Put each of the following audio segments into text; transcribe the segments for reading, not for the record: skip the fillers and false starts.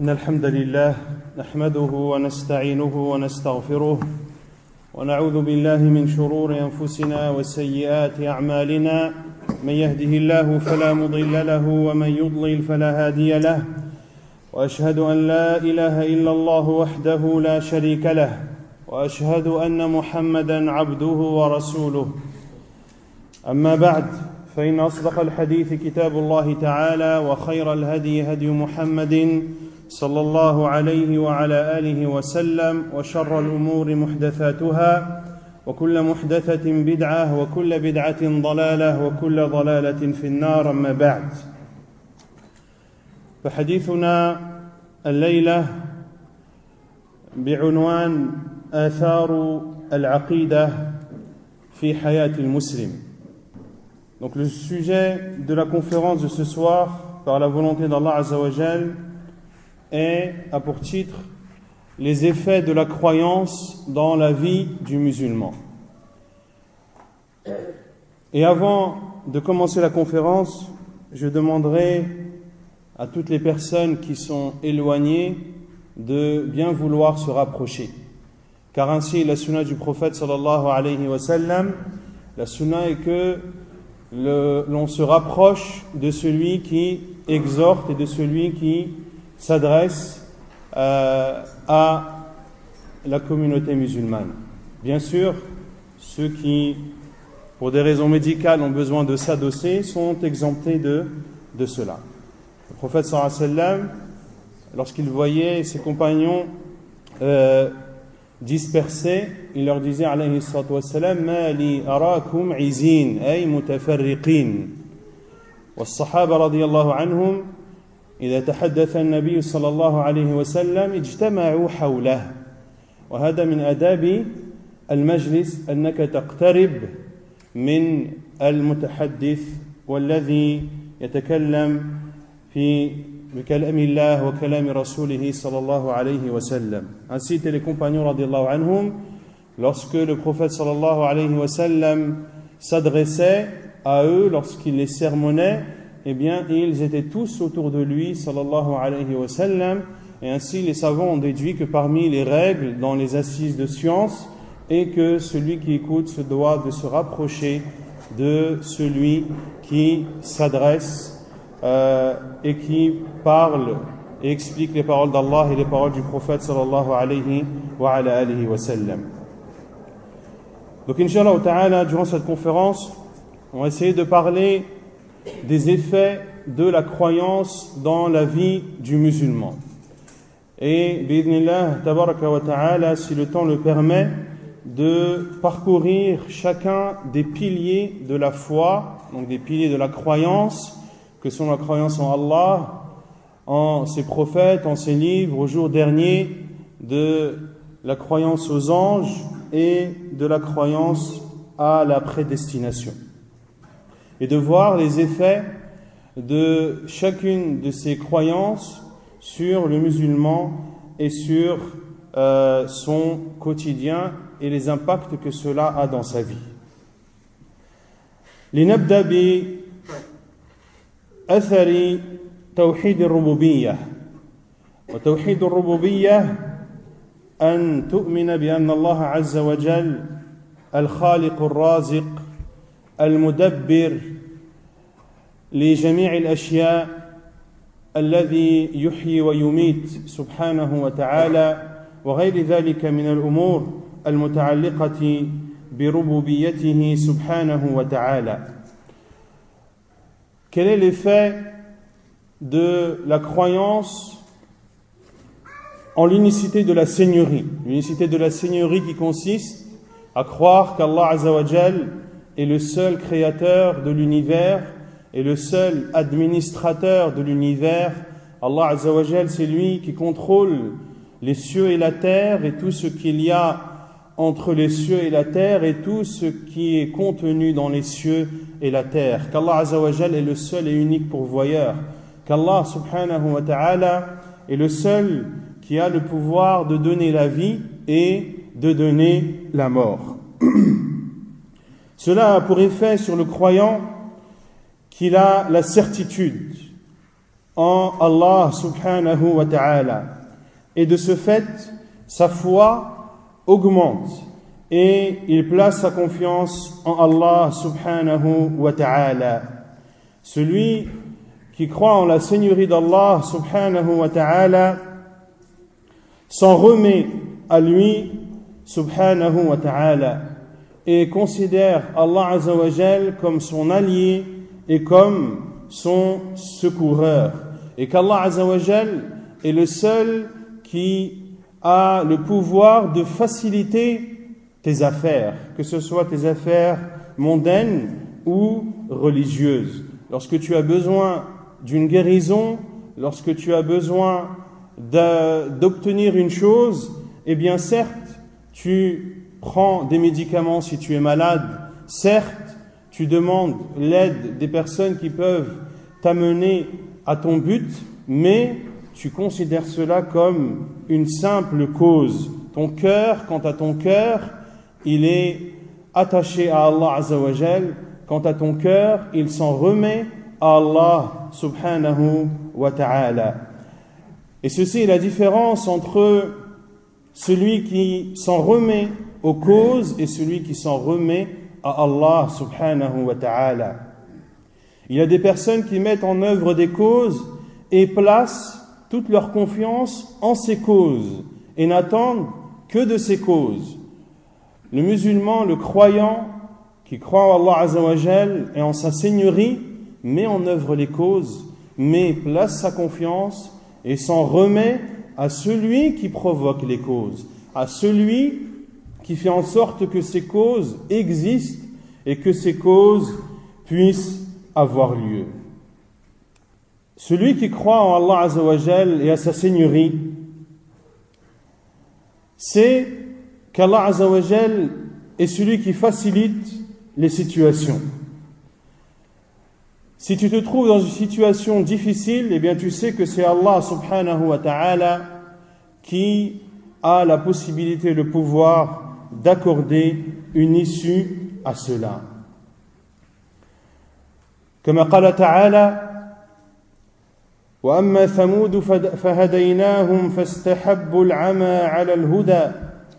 إن الحمد لله نحمده ونستعينه ونستغفره ونعوذ بالله من شرور أنفسنا وسيئات أعمالنا من يهده الله فلا مضل له ومن يضلل فلا هادي له وأشهد أن لا إله إلا الله وحده لا شريك له وأشهد أن محمدًا عبده ورسوله أما بعد فإن أصدق الحديث كتاب الله تعالى وخير الهدي هدي محمد صلى الله عليه وعلى آله وسلم وشر الأمور محدثاتها وكل محدثة بدعة وكل بدعة ضلالة وكل ضلالة في النار أما بعد فحديثنا الليلة بعنوان آثار العقيدة في حياة المسلم. Donc le sujet de la conférence de ce soir, par la volonté d'Allah Azza wa Jal, a pour titre les effets de la croyance dans la vie du musulman. Et avant de commencer la conférence, je demanderai à toutes les personnes qui sont éloignées de bien vouloir se rapprocher. Car ainsi, la sunna du prophète sallallahu alayhi wa sallam, la sunna est que l'on se rapproche de celui qui exhorte et de celui qui s'adresse à la communauté musulmane. Bien sûr, ceux qui, pour des raisons médicales, ont besoin de s'adosser sont exemptés de cela. Le prophète sallallahu alayhi wa sallam, lorsqu'il voyait ses compagnons dispersés, il leur disait alayhi salatu wassalam ma li arakum izin ay mutafarriqin was-sahaba radiyallahu anhum إذا تحدث النبي صلى الله عليه وسلم اجتمعوا حوله وهذا من آداب المجلس أنك تقترب من المتحدث والذي يتكلم بكلام الله وكلام رسوله صلى الله عليه وسلم. Ainsi étaient les compagnons radiyallahu anhum lorsque le prophète sallallahu alayhi wa sallam s'adressait à eux, lorsqu'il les sermonnait, eh bien, ils étaient tous autour de lui, sallallahu alayhi wa sallam, et ainsi les savants ont déduit que parmi les règles dans les assises de science est que celui qui écoute se doit de se rapprocher de celui qui s'adresse et qui parle et explique les paroles d'Allah et les paroles du prophète sallallahu alayhi wa ala alihi wa sallam. Donc, Inch'Allah ta'ala, durant cette conférence, on va essayer de parler des effets de la croyance dans la vie du musulman. Et, bi'idhnillah, tabaraka wa ta'ala, si le temps le permet, de parcourir chacun des piliers de la foi, donc des piliers de la croyance, que sont la croyance en Allah, en ses prophètes, en ses livres, au jour dernier, de la croyance aux anges et de la croyance à la prédestination. Et de voir les effets de chacune de ces croyances sur le musulman et sur son quotidien et les impacts que cela a dans sa vie. لنبدأ بأثر توحيد الربوبية. وتوحيد الربوبية أن تؤمن بأن الله عز وجل الخالق الرازق المدبر لجميع الأشياء الذي يحيي ويميت سبحانه وتعالى وغير ذلك من الأمور المتعلقة بربوبيته سبحانه وتعالى. Quel est l'effet de la croyance en l'unicité de la Seigneurie? L'unicité de la Seigneurie qui consiste à croire qu'Allah Azza wa Jal est le seul créateur de l'univers et le seul administrateur de l'univers. Allah Azza wa Jal, c'est lui qui contrôle les cieux et la terre et tout ce qu'il y a entre les cieux et la terre et tout ce qui est contenu dans les cieux et la terre. Qu'Allah Azza wa Jal est le seul et unique pourvoyeur. Qu'Allah subhanahu wa ta'ala est le seul qui a le pouvoir de donner la vie et de donner la mort. Cela a pour effet sur le croyant qu'il a la certitude en Allah subhanahu wa ta'ala. Et de ce fait, sa foi augmente et il place sa confiance en Allah subhanahu wa ta'ala. Celui qui croit en la Seigneurie d'Allah subhanahu wa ta'ala s'en remet à lui subhanahu wa ta'ala et considère Allah azza wa jal comme son allié et comme son secoureur, et qu'Allah azza wa jal est le seul qui a le pouvoir de faciliter tes affaires, que ce soit tes affaires mondaines ou religieuses. Lorsque tu as besoin d'une guérison, lorsque tu as besoin d'obtenir une chose, eh bien certes, tu prends des médicaments si tu es malade, certes, tu demandes l'aide des personnes qui peuvent t'amener à ton but, mais tu considères cela comme une simple cause. Ton cœur, quant à ton cœur, il est attaché à Allah Azza wa Jal. Quant à ton cœur, il s'en remet à Allah subhanahu wa ta'ala. Et ceci est la différence entre celui qui s'en remet aux causes et celui qui s'en remet à Allah subhanahu wa ta'ala. Il y a des personnes qui mettent en œuvre des causes et placent toute leur confiance en ces causes et n'attendent que de ces causes. Le musulman, le croyant, qui croit en Allah Azza wa Jal et en sa seigneurie, met en œuvre les causes, mais place sa confiance et s'en remet à celui qui provoque les causes, à celui qui fait en sorte que ces causes existent et que ces causes puissent avoir lieu. Celui qui croit en Allah Azza wa Jal et à sa seigneurie sait qu'Allah Azza wa Jal est celui qui facilite les situations. Si tu te trouves dans une situation difficile, eh bien tu sais que c'est Allah subhanahu wa ta'ala qui a la possibilité, le pouvoir d'accorder une issue à cela. كما قال تعالى وأما ثمود فهديناهم فاستحبوا العمى على الهدى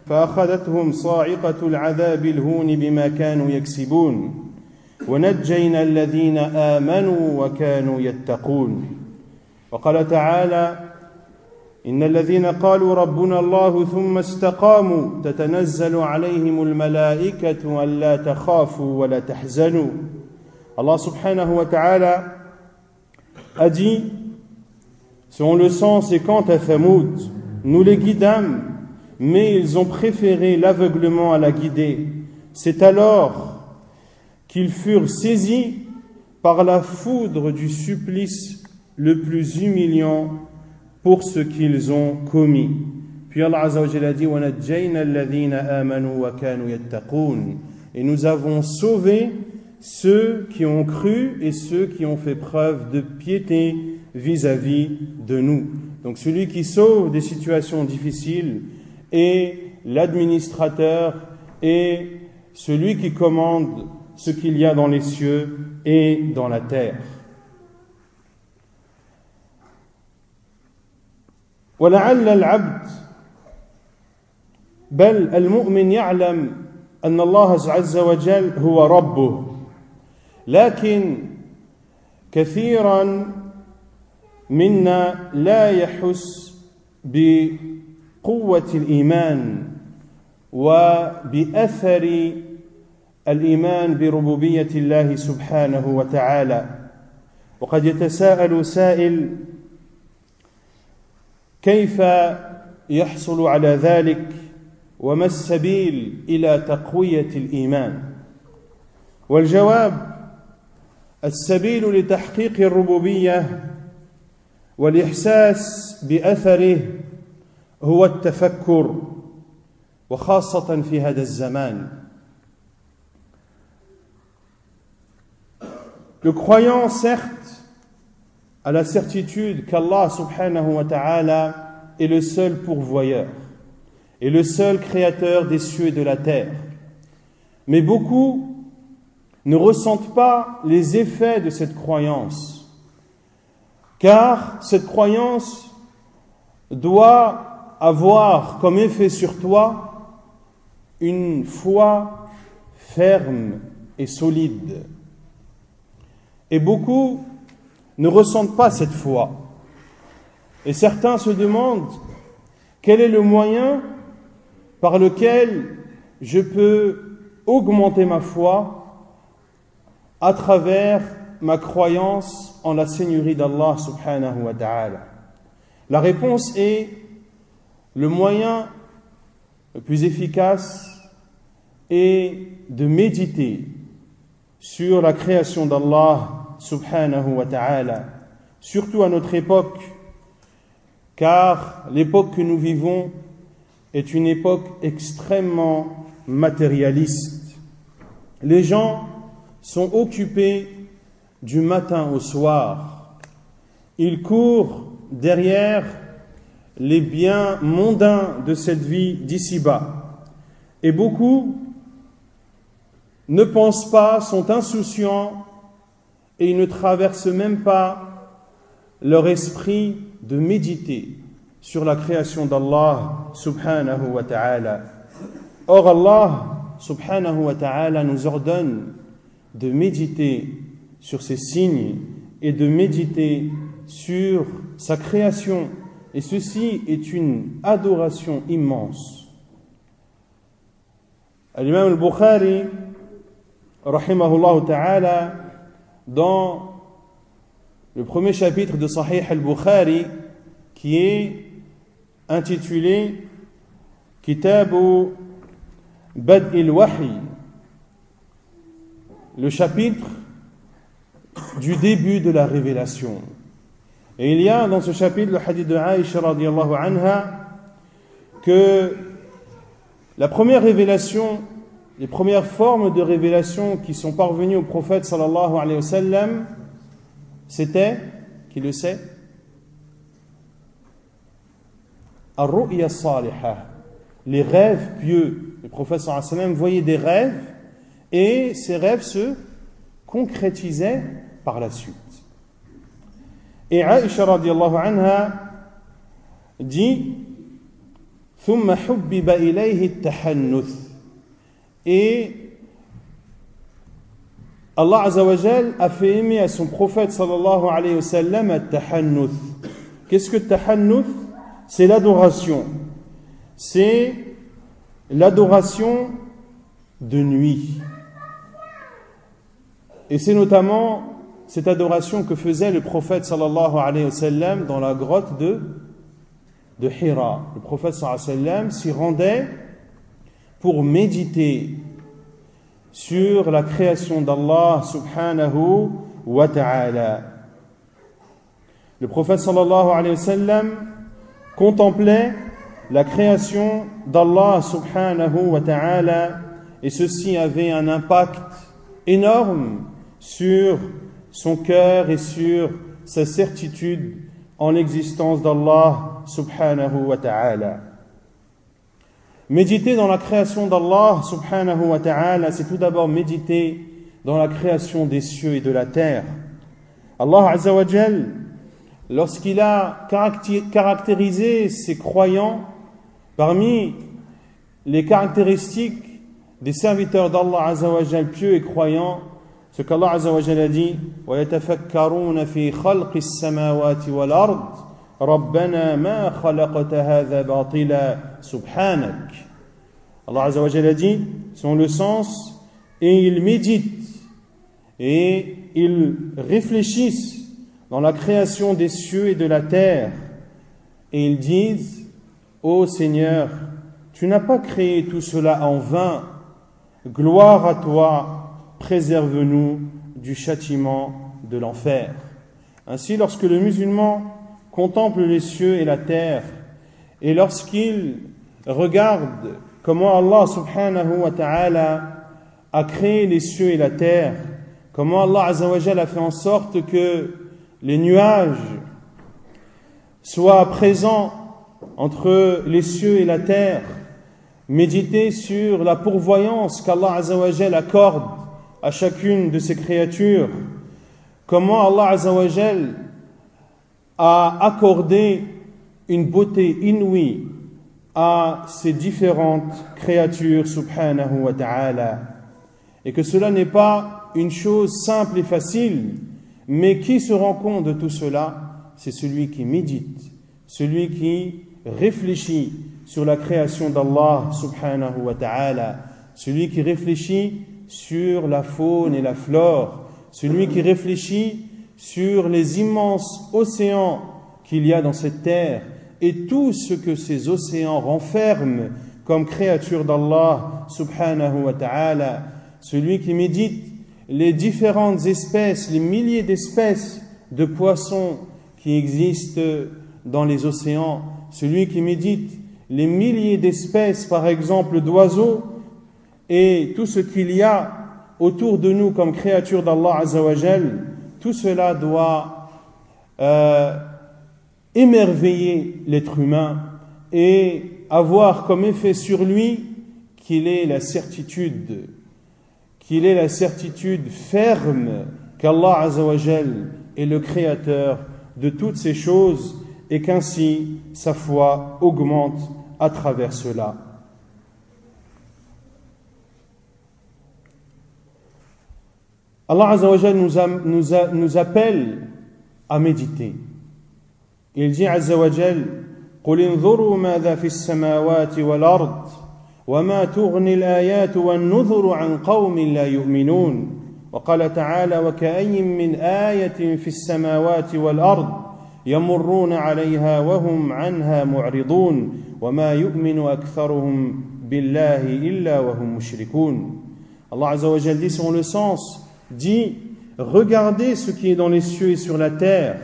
فأخذتهم صاعقة العذاب الهون بما كانوا يكسبون ونجينا الذين آمنوا وكانوا يتقون وقال تعالى إن الذين قالوا ربنا الله ثم استقاموا تتنزل عليهم الملائكة ألا تخافوا ولا تحزنوا. Allah subhanahu wa ta'ala a dit, selon le sens, et quant à Thamoud, nous les guidâmes, mais ils ont préféré l'aveuglement à la guidée. C'est alors qu'ils furent saisis par la foudre du supplice le plus humiliant pour ce qu'ils ont commis. Puis Allah Azza wa Jalla dit وَنَجَّيْنَا الَّذِينَ آمَنُوا وَكَانُوا يَتَّقُونَ. Et nous avons sauvé ceux qui ont cru et ceux qui ont fait preuve de piété vis-à-vis de nous. Donc celui qui sauve des situations difficiles est l'administrateur et celui qui commande ce qu'il y a dans les cieux et dans la terre. ولعل العبد بل المؤمن يعلم أن الله عز وجل هو ربه لكن كثيرا منا لا يحس بقوة الإيمان وبأثر الإيمان بربوبية الله سبحانه وتعالى وقد يتساءل سائل كيف يحصل على ذلك وما السبيل إلى تقوية الإيمان والجواب السبيل لتحقيق الربوبية والإحساس بأثره هو التفكر وخاصة في هذا الزمان. Le croyant, certes, a la certitude qu'Allah subhanahu wa ta'ala est le seul pourvoyeur et le seul créateur des cieux et de la terre. Mais beaucoup ne ressentent pas les effets de cette croyance. car cette croyance doit avoir comme effet sur toi une foi ferme et solide. Et beaucoup ne ressentent pas cette foi. Et certains se demandent quel est le moyen par lequel je peux augmenter ma foi à travers ma croyance en la Seigneurie d'Allah subhanahu wa ta'ala. La réponse est le moyen le plus efficace est de méditer sur la création d'Allah subhanahu wa ta'ala, surtout à notre époque, car l'époque que nous vivons est une époque extrêmement matérialiste. Les gens sont occupés du matin au soir. Ils courent derrière les biens mondains de cette vie d'ici-bas. Et beaucoup ne pensent pas, sont insouciants et ils ne traversent même pas leur esprit de méditer sur la création d'Allah subhanahu wa ta'ala. Or Allah subhanahu wa ta'ala nous ordonne de méditer sur ses signes et de méditer sur sa création. Et ceci est une adoration immense. L'imam al-Bukhari, rahimahullah ta'ala, dans le premier chapitre de Sahih al-Bukhari, qui est intitulé Kitabu Bad'il Wahi, le chapitre du début de la révélation. Et il y a dans ce chapitre le hadith de Aïcha radiyallahu anha que la première révélation, les premières formes de révélation qui sont parvenues au prophète sallallahu alayhi wa sallam, c'était, qui le sait, Ar-Ru'ya Salihah, les rêves pieux. Le prophète sallallahu alayhi wa sallam voyait des rêves et ces rêves se concrétisaient par la suite. Et Aïcha radiyallahu anha dit ثم حبب إليه التحنث. Et Allah Azza wa Jal a fait aimer à son prophète sallallahu alayhi wa sallam at-tahannuth. Qu'est-ce que tahannuth? C'est l'adoration. C'est l'adoration de nuit. Et c'est notamment cette adoration que faisait le prophète sallallahu alayhi wa sallam dans la grotte de Hira. Le prophète sallallahu alayhi wa sallam s'y rendait pour méditer sur la création d'Allah subhanahu wa ta'ala. Le prophète sallallahu alayhi wa sallam contemplait la création d'Allah subhanahu wa ta'ala et ceci avait un impact énorme sur son cœur et sur sa certitude en l'existence d'Allah subhanahu wa ta'ala. Méditer dans la création d'Allah subhanahu wa ta'ala, c'est tout d'abord méditer dans la création des cieux et de la terre. Allah Azza wa Jal, lorsqu'il a caractérisé ses croyants, parmi les caractéristiques des serviteurs d'Allah Azza wa Jal pieux et croyants, ce qu'Allah Azza wa Jal a dit وَيَتَفَكَّرُونَ فِي خَلْقِ السَّمَاوَاتِ وَالْأَرْضِ رَبَّنَا مَا خَلَقْتَ هَذَا بَاطِلًا سُبْحَانَكَ. Allah Azza wa Jal a dit, selon le sens, et ils méditent et ils réfléchissent dans la création des cieux et de la terre et ils disent ô Seigneur, tu n'as pas créé tout cela en vain, gloire à toi, préserve-nous du châtiment de l'enfer. Ainsi, lorsque le musulman contemple les cieux et la terre et lorsqu'il regarde comment Allah subhanahu wa ta'ala a créé les cieux et la terre, comment Allah azza wa jalla a fait en sorte que les nuages soient présents entre les cieux et la terre, méditer sur la pourvoyance qu'Allah azza wa jalla accorde à chacune de ses créatures, comment Allah azza wa jalla a accordé une beauté inouïe à ces différentes créatures, subhanahu wa ta'ala, et que cela n'est pas une chose simple et facile, mais qui se rend compte de tout cela? C'est celui qui médite, celui qui réfléchit sur la création d'Allah subhanahu wa ta'ala, celui qui réfléchit sur la faune et la flore, celui qui réfléchit sur les immenses océans qu'il y a dans cette terre et tout ce que ces océans renferment comme créatures d'Allah subhanahu wa ta'ala, celui qui médite les différentes espèces, les milliers d'espèces de poissons qui existent dans les océans, celui qui médite les milliers d'espèces, par exemple, d'oiseaux et tout ce qu'il y a autour de nous comme créatures d'Allah Azza wa Jal, tout cela doit émerveiller l'être humain et avoir comme effet sur lui qu'il ait la certitude ferme qu'Allah Azza wa Jal est le créateur de toutes ces choses et qu'ainsi sa foi augmente à travers cela. Allah Azza wa Jal nous appelle à méditer. Il dit Azza wa Jal: قُلْ انظُرُوا ماذا في السماوات والأرض وما تغني الآيات والنذر عن قوم لا يؤمنون. وقال تعالى: وكأي من آية في السماوات والأرض يمرون عليها وهم عنها معرضون وما يؤمن أكثرهم بالله إلا وهم مشركون. Allah Azza wa Jal dit selon le sens, dit: regardez ce qui est dans les cieux et sur la terre,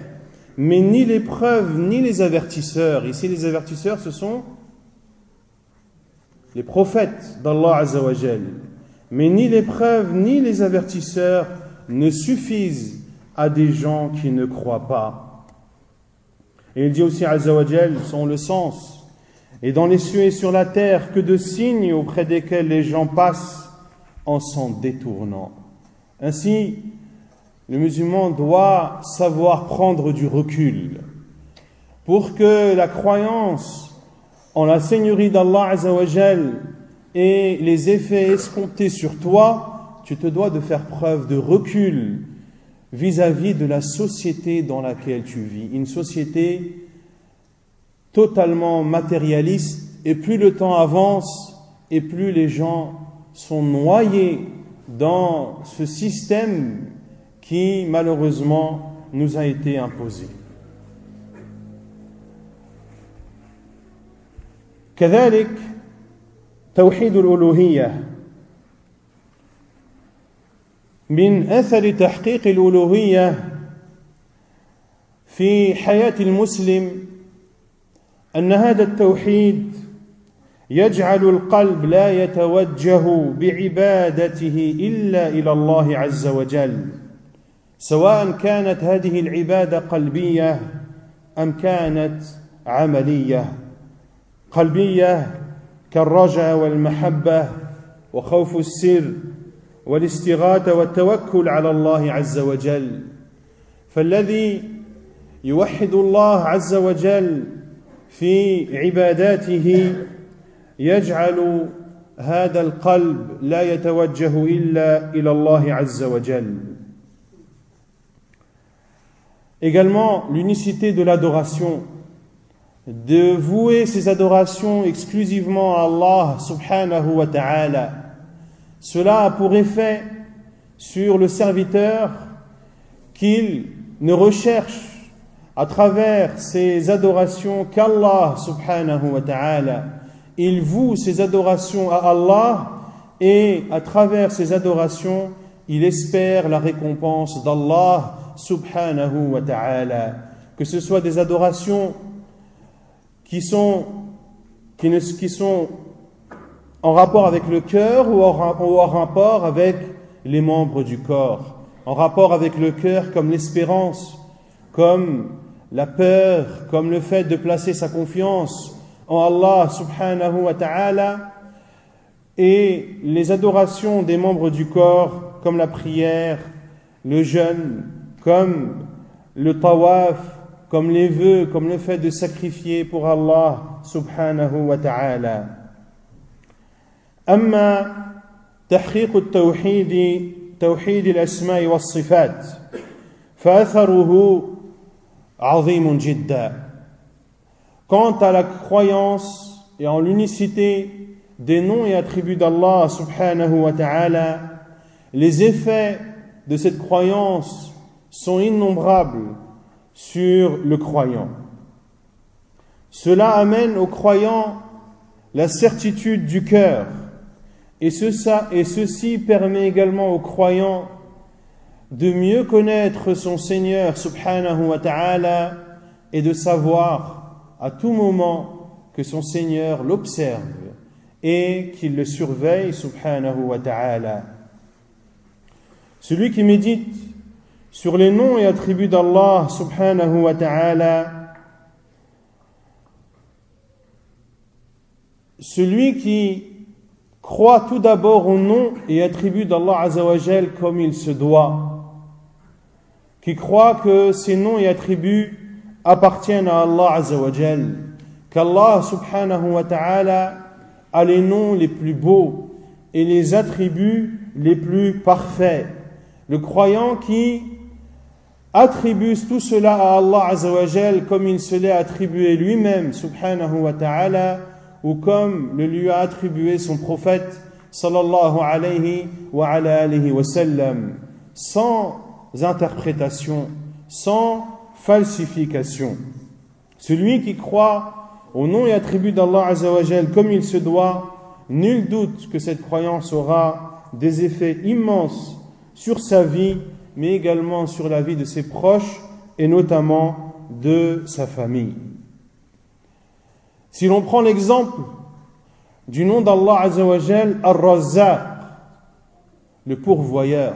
mais ni les preuves ni les avertisseurs. Ici les avertisseurs ce sont les prophètes d'Allah Azza wa Jal. Mais ni les preuves ni les avertisseurs ne suffisent à des gens qui ne croient pas. Et il dit aussi Azza wa Jal, selon le sens: et dans les cieux et sur la terre, que de signes auprès desquels les gens passent en s'en détournant. Ainsi, le musulman doit savoir prendre du recul pour que la croyance en la Seigneurie d'Allah Azza wa Jal et les effets escomptés sur toi, tu te dois de faire preuve de recul vis-à-vis de la société dans laquelle tu vis. Une société totalement matérialiste, et plus le temps avance, et plus les gens sont noyés dans ce système qui malheureusement nous a été imposé. كذلك توحيد الألوهية من أثر تحقيق الألوهية في حياة المسلم أن هذا التوحيد يجعل القلب لا يتوجه بعبادته إلا إلى الله عز وجل، سواء كانت هذه العبادة قلبية أم كانت عملية. قلبية كالرجاء والمحبة وخوف السر والاستغاثة والتوكل على الله عز وجل. فالذي يوحد الله عز وجل في عباداته يجعل هذا القلب لا يتوجه إلا إلى الله عز وجل. Également, l'unicité de l'adoration, de vouer ses adorations exclusivement à Allah subhanahu wa ta'ala. Cela a pour effet sur le serviteur qu'il ne recherche à travers ses adorations qu'Allah subhanahu wa ta'ala. Il voue ses adorations à Allah et à travers ses adorations, il espère la récompense d'Allah subhanahu wa ta'ala. Que ce soit des adorations qui sont en rapport avec le cœur ou en rapport avec les membres du corps. En rapport avec le cœur comme l'espérance, comme la peur, comme le fait de placer sa confiance en Allah subhanahu wa ta'ala, et les adorations des membres du corps comme la prière, le jeûne, comme le tawaf, comme les vœux, comme le fait de sacrifier pour Allah subhanahu wa ta'ala. أما تحقيق التوحيد توحيد الأسماء والصفات فأثره عظيم جدا. Quant à la croyance et en l'unicité des noms et attributs d'Allah subhanahu wa ta'ala, les effets de cette croyance sont innombrables sur le croyant. Cela amène au croyant la certitude du cœur, et ceci permet également au croyant de mieux connaître son Seigneur subhanahu wa ta'ala et de savoir à tout moment que son Seigneur l'observe et qu'il le surveille subhanahu wa ta'ala. Celui qui médite sur les noms et attributs d'Allah subhanahu wa ta'ala, celui qui croit tout d'abord aux noms et attributs d'Allah azza wa jal comme il se doit, qui croit que ces noms et attributs appartiennent à Allah azza wa jal, qu'Allah subhanahu wa ta'ala a les noms les plus beaux et les attributs les plus parfaits. Le croyant qui attribue tout cela à Allah azza wa jal comme il se l'est attribué lui-même subhanahu wa ta'ala, ou comme le lui a attribué son prophète sallallahu alayhi wa ala alihi wa sallam, sans interprétation, sans falsification. Celui qui croit au nom et attributs d'Allah azza wa jal comme il se doit, nul doute que cette croyance aura des effets immenses sur sa vie, mais également sur la vie de ses proches et notamment de sa famille. Si l'on prend l'exemple du nom d'Allah azza wa jal, Ar-Razzaq, le pourvoyeur.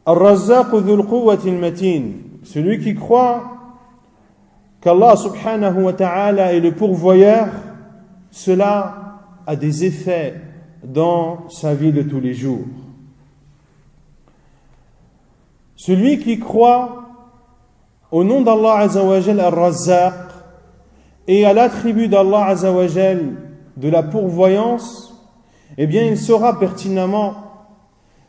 Ar-Razzaq dhul quwwati al-matin, celui qui croit qu'Allah subhanahu wa ta'ala est le pourvoyeur, cela a des effets dans sa vie de tous les jours. Celui qui croit au nom d'Allah azza wa jal Ar-Razzaq et à l'attribut d'Allah azza wa jal de la pourvoyance, eh bien il saura pertinemment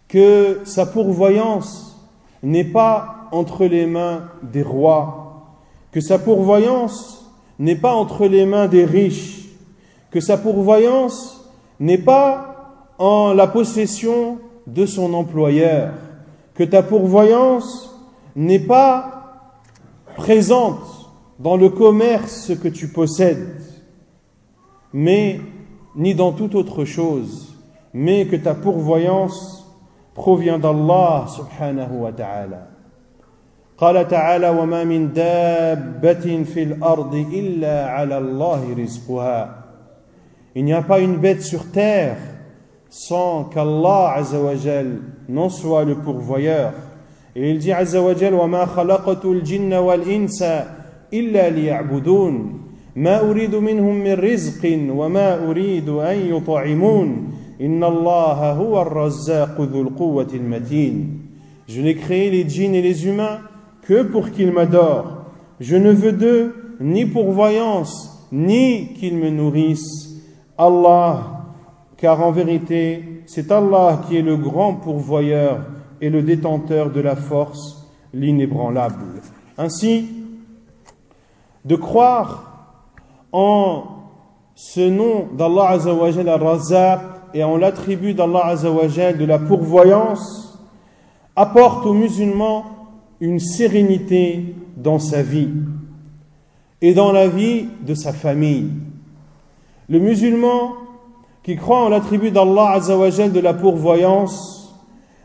que sa pourvoyance n'est pas entre les mains des rois, que sa pourvoyance n'est pas entre les mains des riches, que sa pourvoyance n'est pas en la possession de son employeur, que ta pourvoyance n'est pas présente dans le commerce que tu possèdes, mais ni dans toute autre chose, mais que ta pourvoyance provient d'Allah subhanahu wa ta'ala. قال تعالى وما من دابة في الأرض إلا على الله رزقها. Il n'y a pas une bête sur terre sans qu'Allah azza wa jal n'en soit le pourvoyeur. Et il dit azza wa jal وما خلقت الجن والإنس إلا ليعبدون ما أريد منهم من رزق وما أريد أن يطعمون إن الله هو الرزاق ذو القوة المتين. Je n'ai créé les djinns et les humains que pour qu'ils m'adorent. Je ne veux d'eux ni pourvoyance, ni qu'ils me nourrissent. Allah, car en vérité, c'est Allah qui est le grand pourvoyeur et le détenteur de la force, l'inébranlable. Ainsi, de croire en ce nom d'Allah Azza wa Jal Ar-Razzaq et en l'attribut d'Allah Azza wa Jal de la pourvoyance apporte aux musulmans une sérénité dans sa vie et dans la vie de sa famille. Le musulman qui croit en l'attribut d'Allah Azza wa Jal de la pourvoyance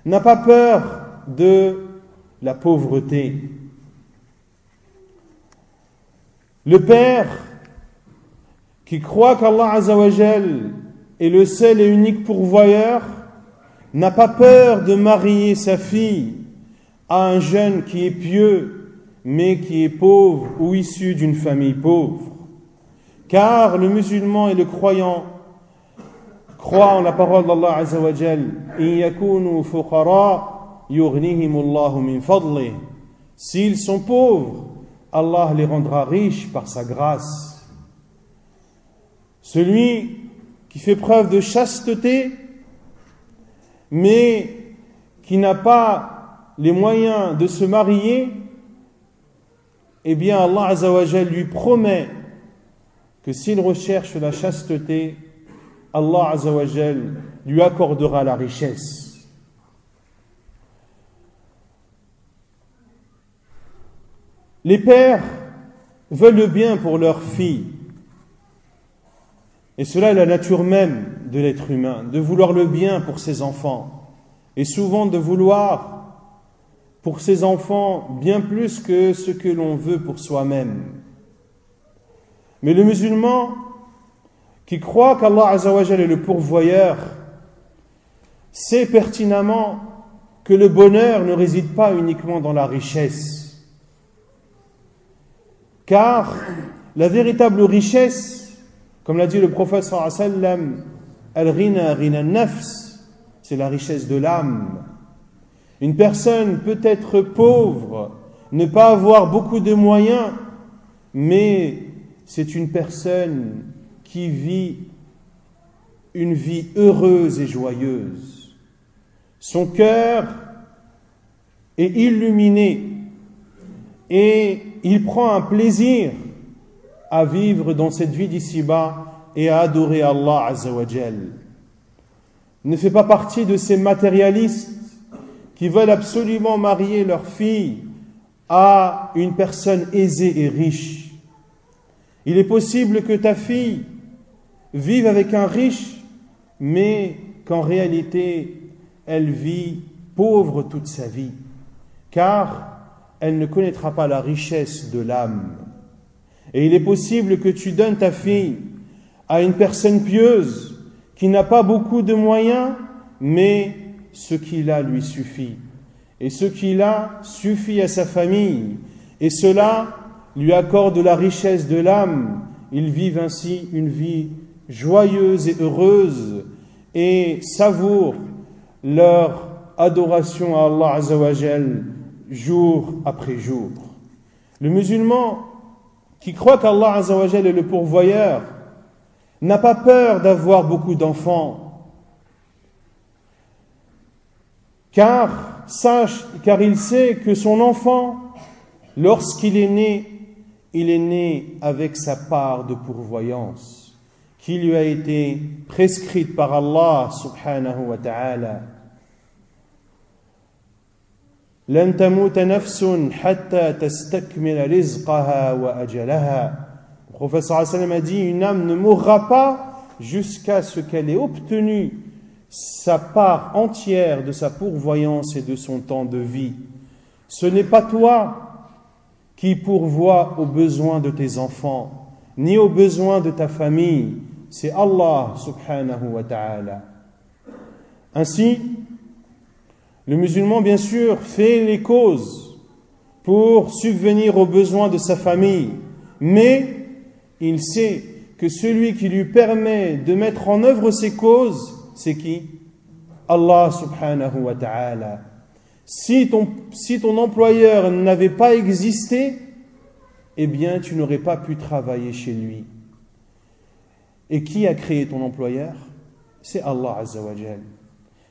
n'a pas peur de la pauvreté. Le père qui croit qu'Allah Azza wa Jal est le seul et unique pourvoyeur n'a pas peur de marier sa fille à un jeune qui est pieux, mais qui est pauvre ou issu d'une famille pauvre. Car le musulman et le croyant croient en la parole d'Allah Azza wa Jal. In yakunu fuqara yughnihimullahu min fadlih. S'ils sont pauvres, Allah les rendra riches par sa grâce. Celui qui fait preuve de chasteté, mais qui n'a pas les moyens de se marier, eh bien Allah Azza wa Jal lui promet que s'il recherche la chasteté, Allah Azza wa Jal lui accordera la richesse. Les pères veulent le bien pour leurs filles. Et cela est la nature même de l'être humain, de vouloir le bien pour ses enfants. Et souvent de vouloir pour ses enfants bien plus que ce que l'on veut pour soi-même. Mais le musulman qui croit qu'Allah Azza wa Jal est le pourvoyeur sait pertinemment que le bonheur ne réside pas uniquement dans la richesse. Car la véritable richesse, comme l'a dit le prophète sallallahu alayhi wa sallam, al-ghina ghina an-nafs, c'est la richesse de l'âme. Une personne peut être pauvre, ne pas avoir beaucoup de moyens, mais c'est une personne qui vit une vie heureuse et joyeuse. Son cœur est illuminé et il prend un plaisir à vivre dans cette vie d'ici-bas et à adorer Allah Azza wa Jal. Ne fait pas partie de ces matérialistes qui veulent absolument marier leur fille à une personne aisée et riche. Il est possible que ta fille vive avec un riche, mais qu'en réalité, elle vit pauvre toute sa vie, car elle ne connaîtra pas la richesse de l'âme. Et il est possible que tu donnes ta fille à une personne pieuse qui n'a pas beaucoup de moyens, mais ce qu'il a lui suffit. Et ce qu'il a suffit à sa famille. Et cela lui accorde la richesse de l'âme. Ils vivent ainsi une vie joyeuse et heureuse et savourent leur adoration à Allah Azza wa Jal jour après jour. Le musulman qui croit qu'Allah Azza wa Jal est le pourvoyeur n'a pas peur d'avoir beaucoup d'enfants. Car il sait que son enfant, lorsqu'il est né, il est né avec sa part de pourvoyance qui lui a été prescrite par Allah subhanahu wa ta'ala. لن تموت نفس حتى تستكمل رزقها وأجلها. Le prophète sallallahu alayhi wa sallam a dit, une âme ne mourra pas jusqu'à ce qu'elle ait obtenu sa part entière de sa pourvoyance et de son temps de vie. Ce n'est pas toi qui pourvois aux besoins de tes enfants, ni aux besoins de ta famille, c'est Allah subhanahu wa ta'ala. Ainsi, le musulman, bien sûr, fait les causes pour subvenir aux besoins de sa famille, mais il sait que celui qui lui permet de mettre en œuvre ces causes, c'est qui? Allah subhanahu wa ta'ala. Si ton employeur n'avait pas existé, eh bien tu n'aurais pas pu travailler chez lui. Et qui a créé ton employeur? C'est Allah Azza wa Jal.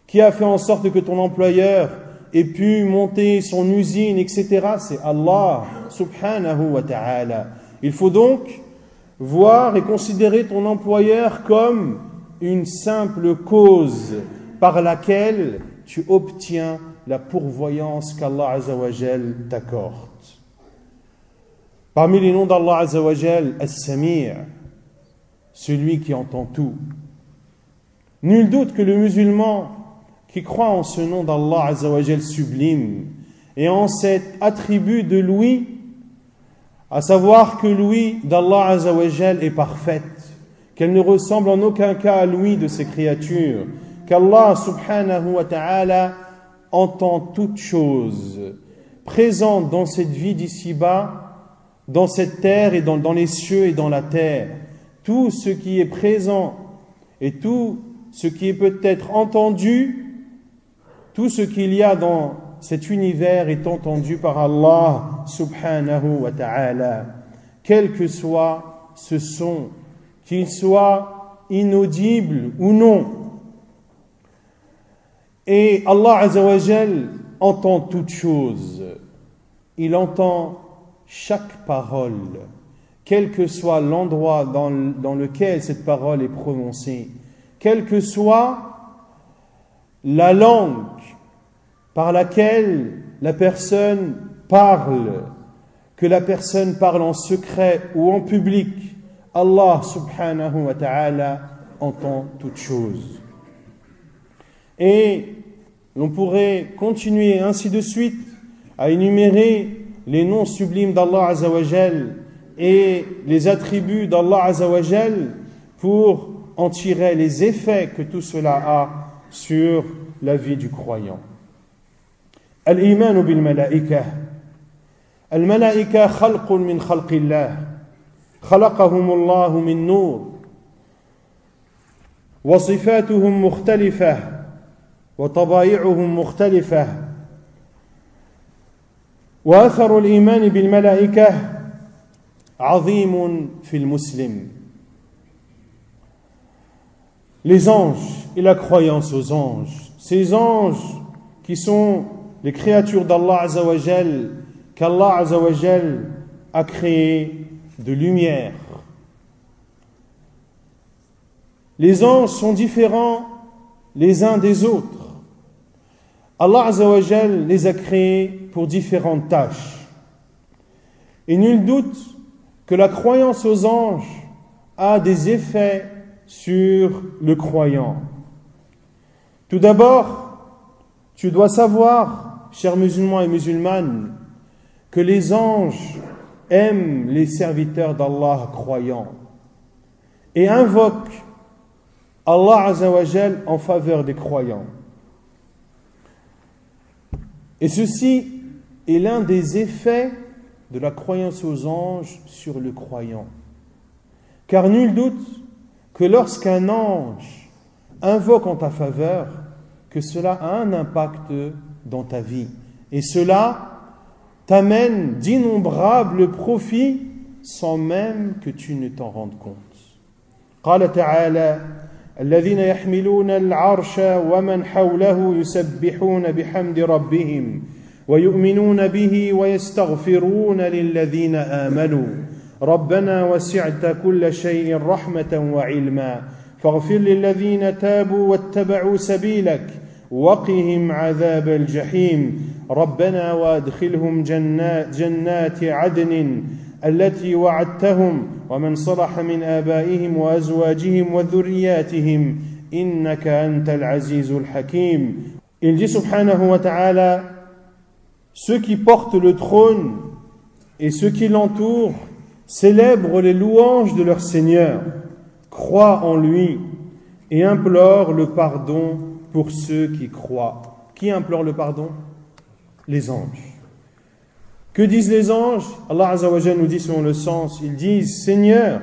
Qui a fait en sorte que ton employeur ait pu monter son usine, etc. C'est Allah subhanahu wa ta'ala. Il faut donc voir et considérer ton employeur comme une simple cause par laquelle tu obtiens la pourvoyance qu'Allah Azza wa Jal t'accorde. Parmi les noms d'Allah Azza wa Jal, As-Sami', celui qui entend tout. Nul doute que le musulman qui croit en ce nom d'Allah Azza wa Jal sublime et en cet attribut de l'ouïe, à savoir que l'ouïe d'Allah Azza wa Jal est parfaite, qu'elle ne ressemble en aucun cas à l'ouïe de ses créatures, qu'Allah subhanahu wa ta'ala entend toutes choses présentes dans cette vie d'ici-bas, dans cette terre et dans les cieux et dans la terre. Tout ce qui est présent et tout ce qui est peut-être entendu, tout ce qu'il y a dans cet univers est entendu par Allah subhanahu wa ta'ala, quel que soit ce son, qu'il soit inaudible ou non. Et Allah azza wa jal entend toutes choses. Il entend chaque parole, quel que soit l'endroit dans lequel cette parole est prononcée, quelle que soit la langue par laquelle la personne parle, que la personne parle en secret ou en public, Allah subhanahu wa ta'ala entend toutes choses. Et l'on pourrait continuer ainsi de suite à énumérer les noms sublimes d'Allah azza wa jal et les attributs d'Allah azza wa jal pour en tirer les effets que tout cela a sur la vie du croyant. Al-iman bil malaika. Al-malaika khalqun min khalqillah. خلقهم الله من نور وصفاتهم مختلفة وطبائعهم مختلفة وأثر الإيمان بالملائكة عظيم في المسلم. Les anges et la croyance aux anges, ces anges qui sont les créatures d'Allah Azza wa Jal, qu'Allah Azza wa Jal a créées de lumière. Les anges sont différents les uns des autres. Allah Azza wa Jal les a créés pour différentes tâches. Et nul doute que la croyance aux anges a des effets sur le croyant. Tout d'abord, tu dois savoir, chers musulmans et musulmanes, que les anges aiment les serviteurs d'Allah croyants et invoquent Allah Azza wa Jal en faveur des croyants. Et ceci est l'un des effets de la croyance aux anges sur le croyant. Car nul doute que lorsqu'un ange invoque en ta faveur, que cela a un impact dans ta vie. Et cela t'amène d'innombrables profits sans même que tu ne t'en rendes compte. قال تعالى الذين يحملون العرش ومن حوله يسبحون بحمد ربهم ويؤمنون به ويستغفرون للذين آمنوا ربنا وسعت كل شيء رحمة وعلما فاغفر للذين تابوا واتبعوا سبيلك وقهم عذاب الجحيم ربنا وادخلهم جنات عدن التي وعدتهم ومن صلح من آبائهم وأزواجهم وذرياتهم إنك أنت العزيز الحكيم. Il dit subhanahu wa ta'ala, ceux qui portent le trône et ceux qui l'entourent célèbrent les louanges de leur Seigneur, croient en lui et implorent le pardon pour ceux qui croient. Qui implore le pardon? Les anges. Que disent les anges? Allah Azza wa Jalla nous dit selon le sens, ils disent: Seigneur,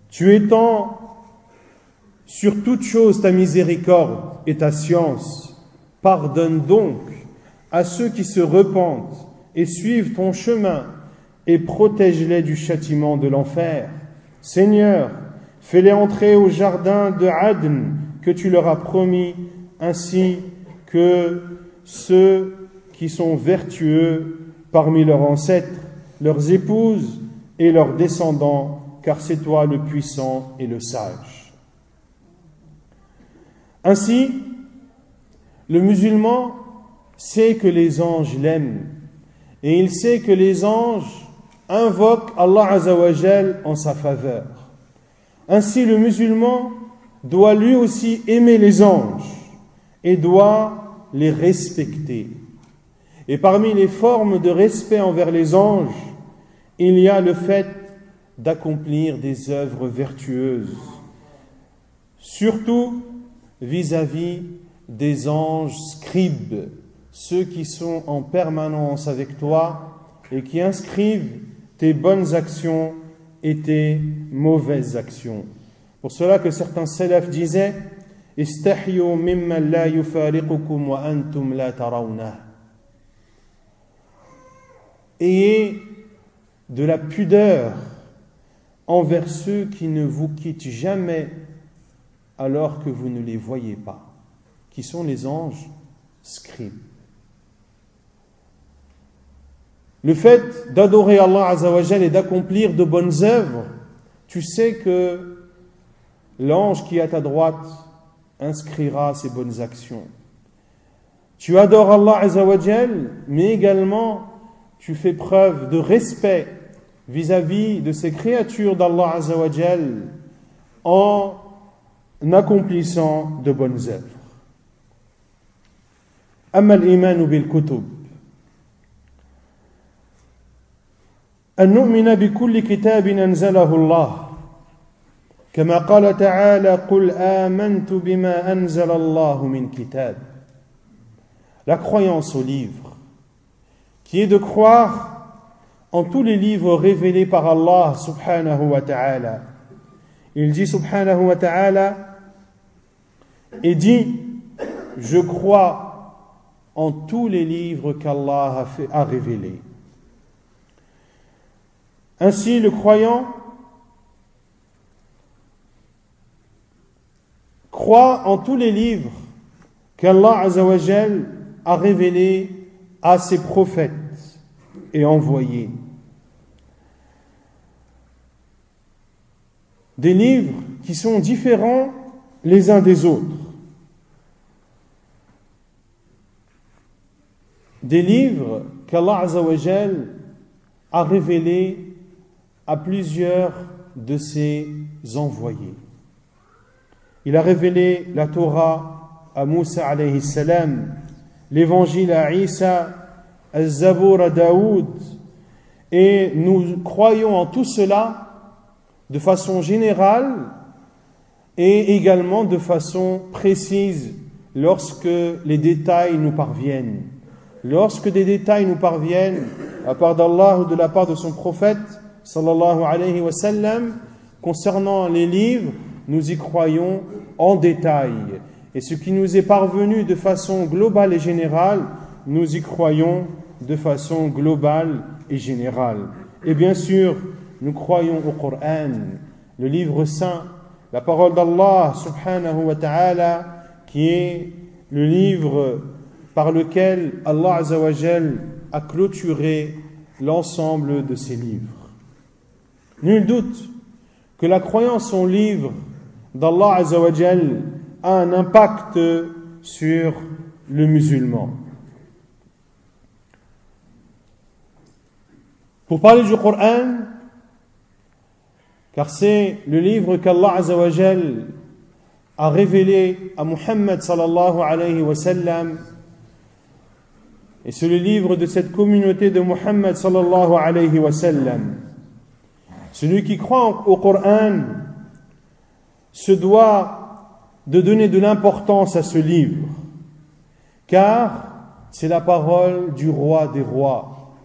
tu étends sur toute chose ta miséricorde et ta science, pardonne donc à ceux qui se repentent et suivent ton chemin et protège-les du châtiment de l'enfer. Seigneur, fais-les entrer au jardin de Adn que tu leur as promis, ainsi que ceux qui sont vertueux parmi leurs ancêtres, leurs épouses et leurs descendants, car c'est toi le puissant et le sage. Ainsi, le musulman sait que les anges l'aiment et il sait que les anges invoquent Allah Azza wa Jal en sa faveur. Ainsi, le musulman doit lui aussi aimer les anges et doit les respecter. Et parmi les formes de respect envers les anges, il y a le fait d'accomplir des œuvres vertueuses, surtout vis-à-vis des anges scribes, ceux qui sont en permanence avec toi et qui inscrivent tes bonnes actions et tes mauvaises actions. Pour cela que certains salafs disaient: Istahyu mimman la yufariqukum wa antum la tarawna. ayez de la pudeur envers ceux qui ne vous quittent jamais alors que vous ne les voyez pas, qui sont les anges scribes. Le fait d'adorer Allah Azza wa Jal et d'accomplir de bonnes œuvres, tu sais que l'ange qui est à ta droite inscrira ces bonnes actions. Tu adores Allah Azza wa Jal, mais également tu fais preuve de respect vis-à-vis de ces créatures d'Allah Azza wa Jal en accomplissant de bonnes œuvres. أما الإيمان بالكتب أن نؤمن بكل كتاب أنزله الله كما قال تعالى قل آمنت بما أنزل الله من كتاب. La croyance au livre, qui est de croire en tous les livres révélés par Allah subhanahu wa ta'ala. Il dit subhanahu wa ta'ala et dit je crois en tous les livres qu'Allah a révélés. Ainsi le croyant croit en tous les livres qu'Allah Azza wa Jal a révélés à ses prophètes et envoyés. Des livres qui sont différents les uns des autres. Des livres qu'Allah Azza wa Jal a révélés à plusieurs de ses envoyés. Il a révélé la Torah à Moussa alayhi salam, l'évangile à Isa, al-Zabour à Daoud, et nous croyons en tout cela de façon générale et également de façon précise lorsque les détails nous parviennent. Lorsque des détails nous parviennent de la part d'Allah ou de la part de son prophète sallallahu alayhi wa sallam concernant les livres, nous y croyons en détail. Et ce qui nous est parvenu de façon globale et générale, nous y croyons de façon globale et générale. Et bien sûr, nous croyons au Coran, le livre saint, la parole d'Allah subhanahu wa ta'ala, qui est le livre par lequel Allah Azza wa Jal a clôturé l'ensemble de ses livres. Nul doute que la croyance au livre d'Allah Azza wa Jal a un impact sur le musulman. Pour parler du Coran, car c'est le livre qu'Allah Azza wa Jal a révélé à Muhammad sallallahu alayhi wa sallam, et c'est le livre de cette communauté de Muhammad sallallahu alayhi wa sallam. Celui qui croit au Coran se doit de donner de l'importance à ce livre, car c'est la parole du roi des rois,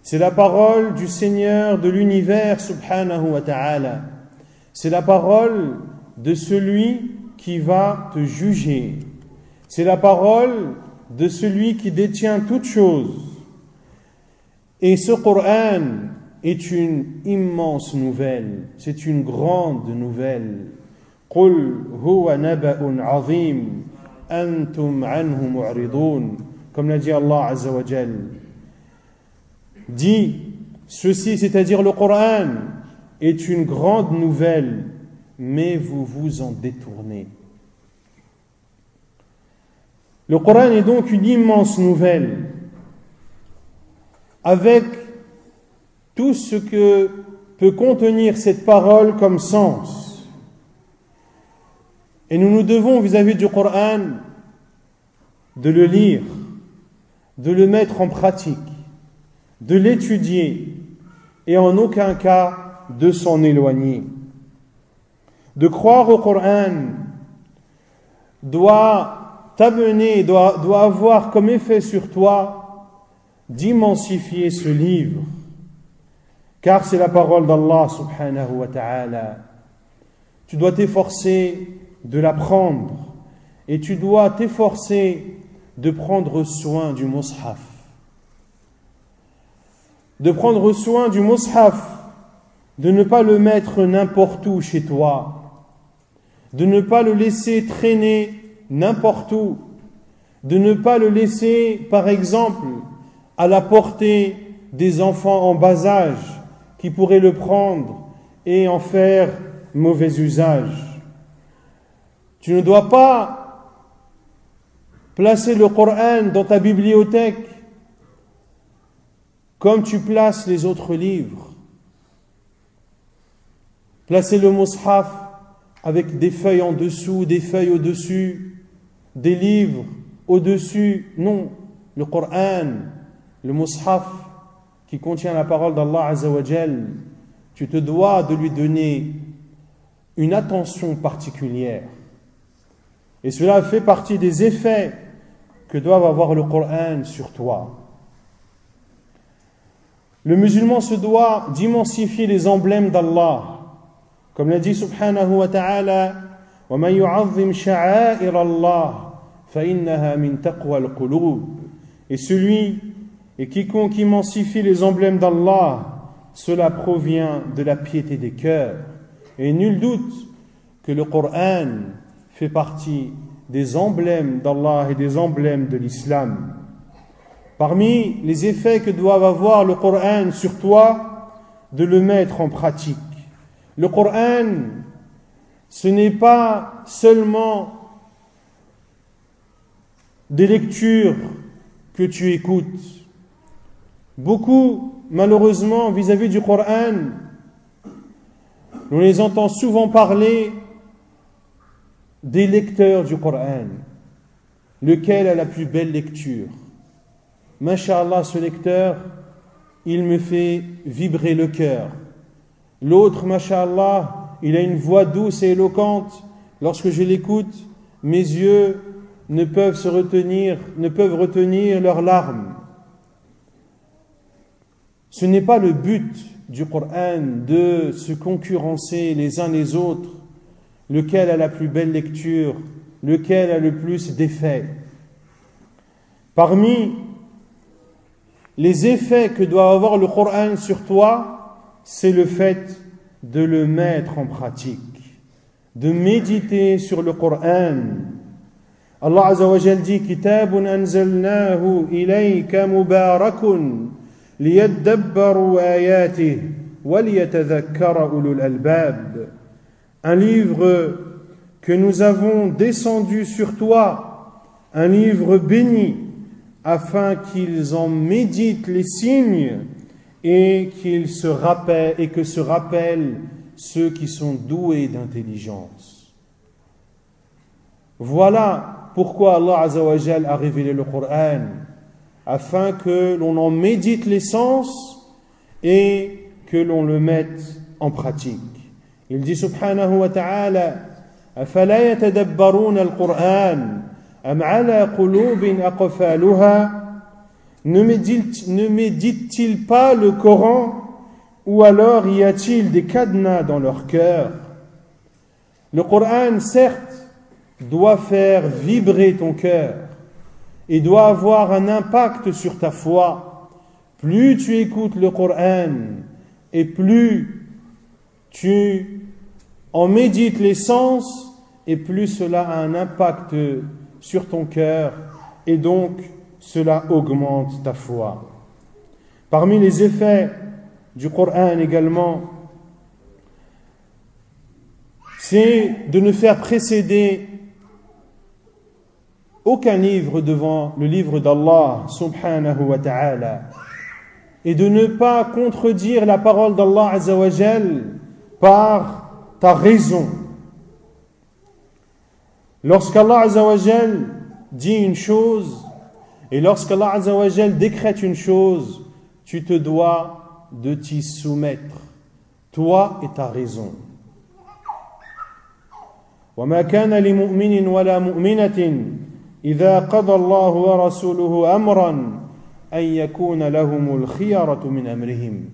c'est la parole du Seigneur de l'univers subhanahu wa ta'ala, c'est la parole de celui qui va te juger, c'est la parole de celui qui détient toutes choses. Et ce Coran est une immense nouvelle, c'est une grande nouvelle. قُلْ هُوَ نَبَأٌ عَظِيمٌ أَنْتُمْ عَنْهُ مُعْرِضُونَ, comme l'a dit Allah Azza wa Jal. Dit, ceci, c'est-à-dire le Coran, est une grande nouvelle, mais vous vous en détournez. Le Coran est donc une immense nouvelle, avec tout ce que peut contenir cette parole comme sens. Et nous nous devons vis-à-vis du Coran de le lire, de le mettre en pratique, de l'étudier et en aucun cas de s'en éloigner. De croire au Coran doit t'amener, doit avoir comme effet sur toi d'immensifier ce livre, car c'est la parole d'Allah subhanahu wa ta'ala. Tu dois t'efforcer de l'apprendre et tu dois t'efforcer de prendre soin du mushaf. de prendre soin du mushaf, de ne pas le mettre n'importe où chez toi, de ne pas le laisser traîner n'importe où, de ne pas le laisser, par exemple, à la portée des enfants en bas âge qui pourraient le prendre et en faire mauvais usage. Tu ne dois pas placer le Coran dans ta bibliothèque comme tu places les autres livres. Placer le mushaf avec des feuilles en dessous, des feuilles au-dessus, des livres au-dessus. Non, le Coran, le mushaf qui contient la parole d'Allah Azza wa Jal, tu te dois de lui donner une attention particulière. Et cela fait partie des effets que doit avoir le Coran sur toi. Le musulman se doit d'immensifier les emblèmes d'Allah. Comme l'a dit subhanahu wa ta'ala, وَمَنْ يُعَظِّمْ شَعَائِرَ اللَّهِ فَإِنَّهَا مِنْ تَقْوَى الْقُلُوبِ. Et celui et quiconque immensifie les emblèmes d'Allah, cela provient de la piété des cœurs. Et nul doute que le Coran fait partie des emblèmes d'Allah et des emblèmes de l'islam. Parmi les effets que doit avoir le Coran sur toi, de le mettre en pratique. Le Coran, ce n'est pas seulement des lectures que tu écoutes. Beaucoup, malheureusement, vis-à-vis du Coran, on les entend souvent parler des lecteurs du Coran. Lequel a la plus belle lecture? Masha'Allah, ce lecteur, il me fait vibrer le cœur. L'autre, Masha'Allah, il a une voix douce et éloquente. Lorsque je l'écoute, mes yeux ne peuvent retenir leurs larmes. Ce n'est pas le but du Coran de se concurrencer les uns les autres, lequel a la plus belle lecture, lequel a le plus d'effets. Parmi les effets que doit avoir le Coran sur toi, c'est le fait de le mettre en pratique, de méditer sur le Coran. Allah Azza wa Jal dit: Kitabun anzalnahu ilayka mubarakun liyadabbaru ayatihi wa liyatadhakkara ulul albab. Un livre que nous avons descendu sur toi, un livre béni, afin qu'ils en méditent les signes et que se rappellent ceux qui sont doués d'intelligence. Voilà pourquoi Allah Azza wa Jal a révélé le Coran, afin que l'on en médite les sens et que l'on le mette en pratique. Il dit subhanahu wa ta'ala: أَفَلَا يَتَدَبَّرُونَ الْقُرْآنَ أَمْ عَلَى قُلُوبٍ أَقْفَالُهَا. Ne médite-t-il pas le Coran, ou alors y a-t-il des cadenas dans leur cœur? Le Coran, certes, doit faire vibrer ton cœur et doit avoir un impact sur ta foi. Plus tu écoutes le Coran et plus tu en médites les sens, et plus cela a un impact sur ton cœur, et donc cela augmente ta foi. Parmi les effets du Coran également, c'est de ne faire précéder aucun livre devant le livre d'Allah subhanahu wa ta'ala, et de ne pas contredire la parole d'Allah Azza wa Jal par ta raison. Lorsqu'Allah Azza wa Jal dit une chose, et lorsqu'Allah Azza wa Jal décrète une chose, tu te dois de t'y soumettre, toi et ta raison. وَمَا كَانَ لِمُؤْمِنٍ وَلَا مُؤْمِنَةٍ إِذَا قَضَى اللَّهُ وَرَسُولُهُ أَمْرًا أَنْ يَكُونَ لَهُمُ الْخِيَرَةُ مِنْ أَمْرِهِمْ.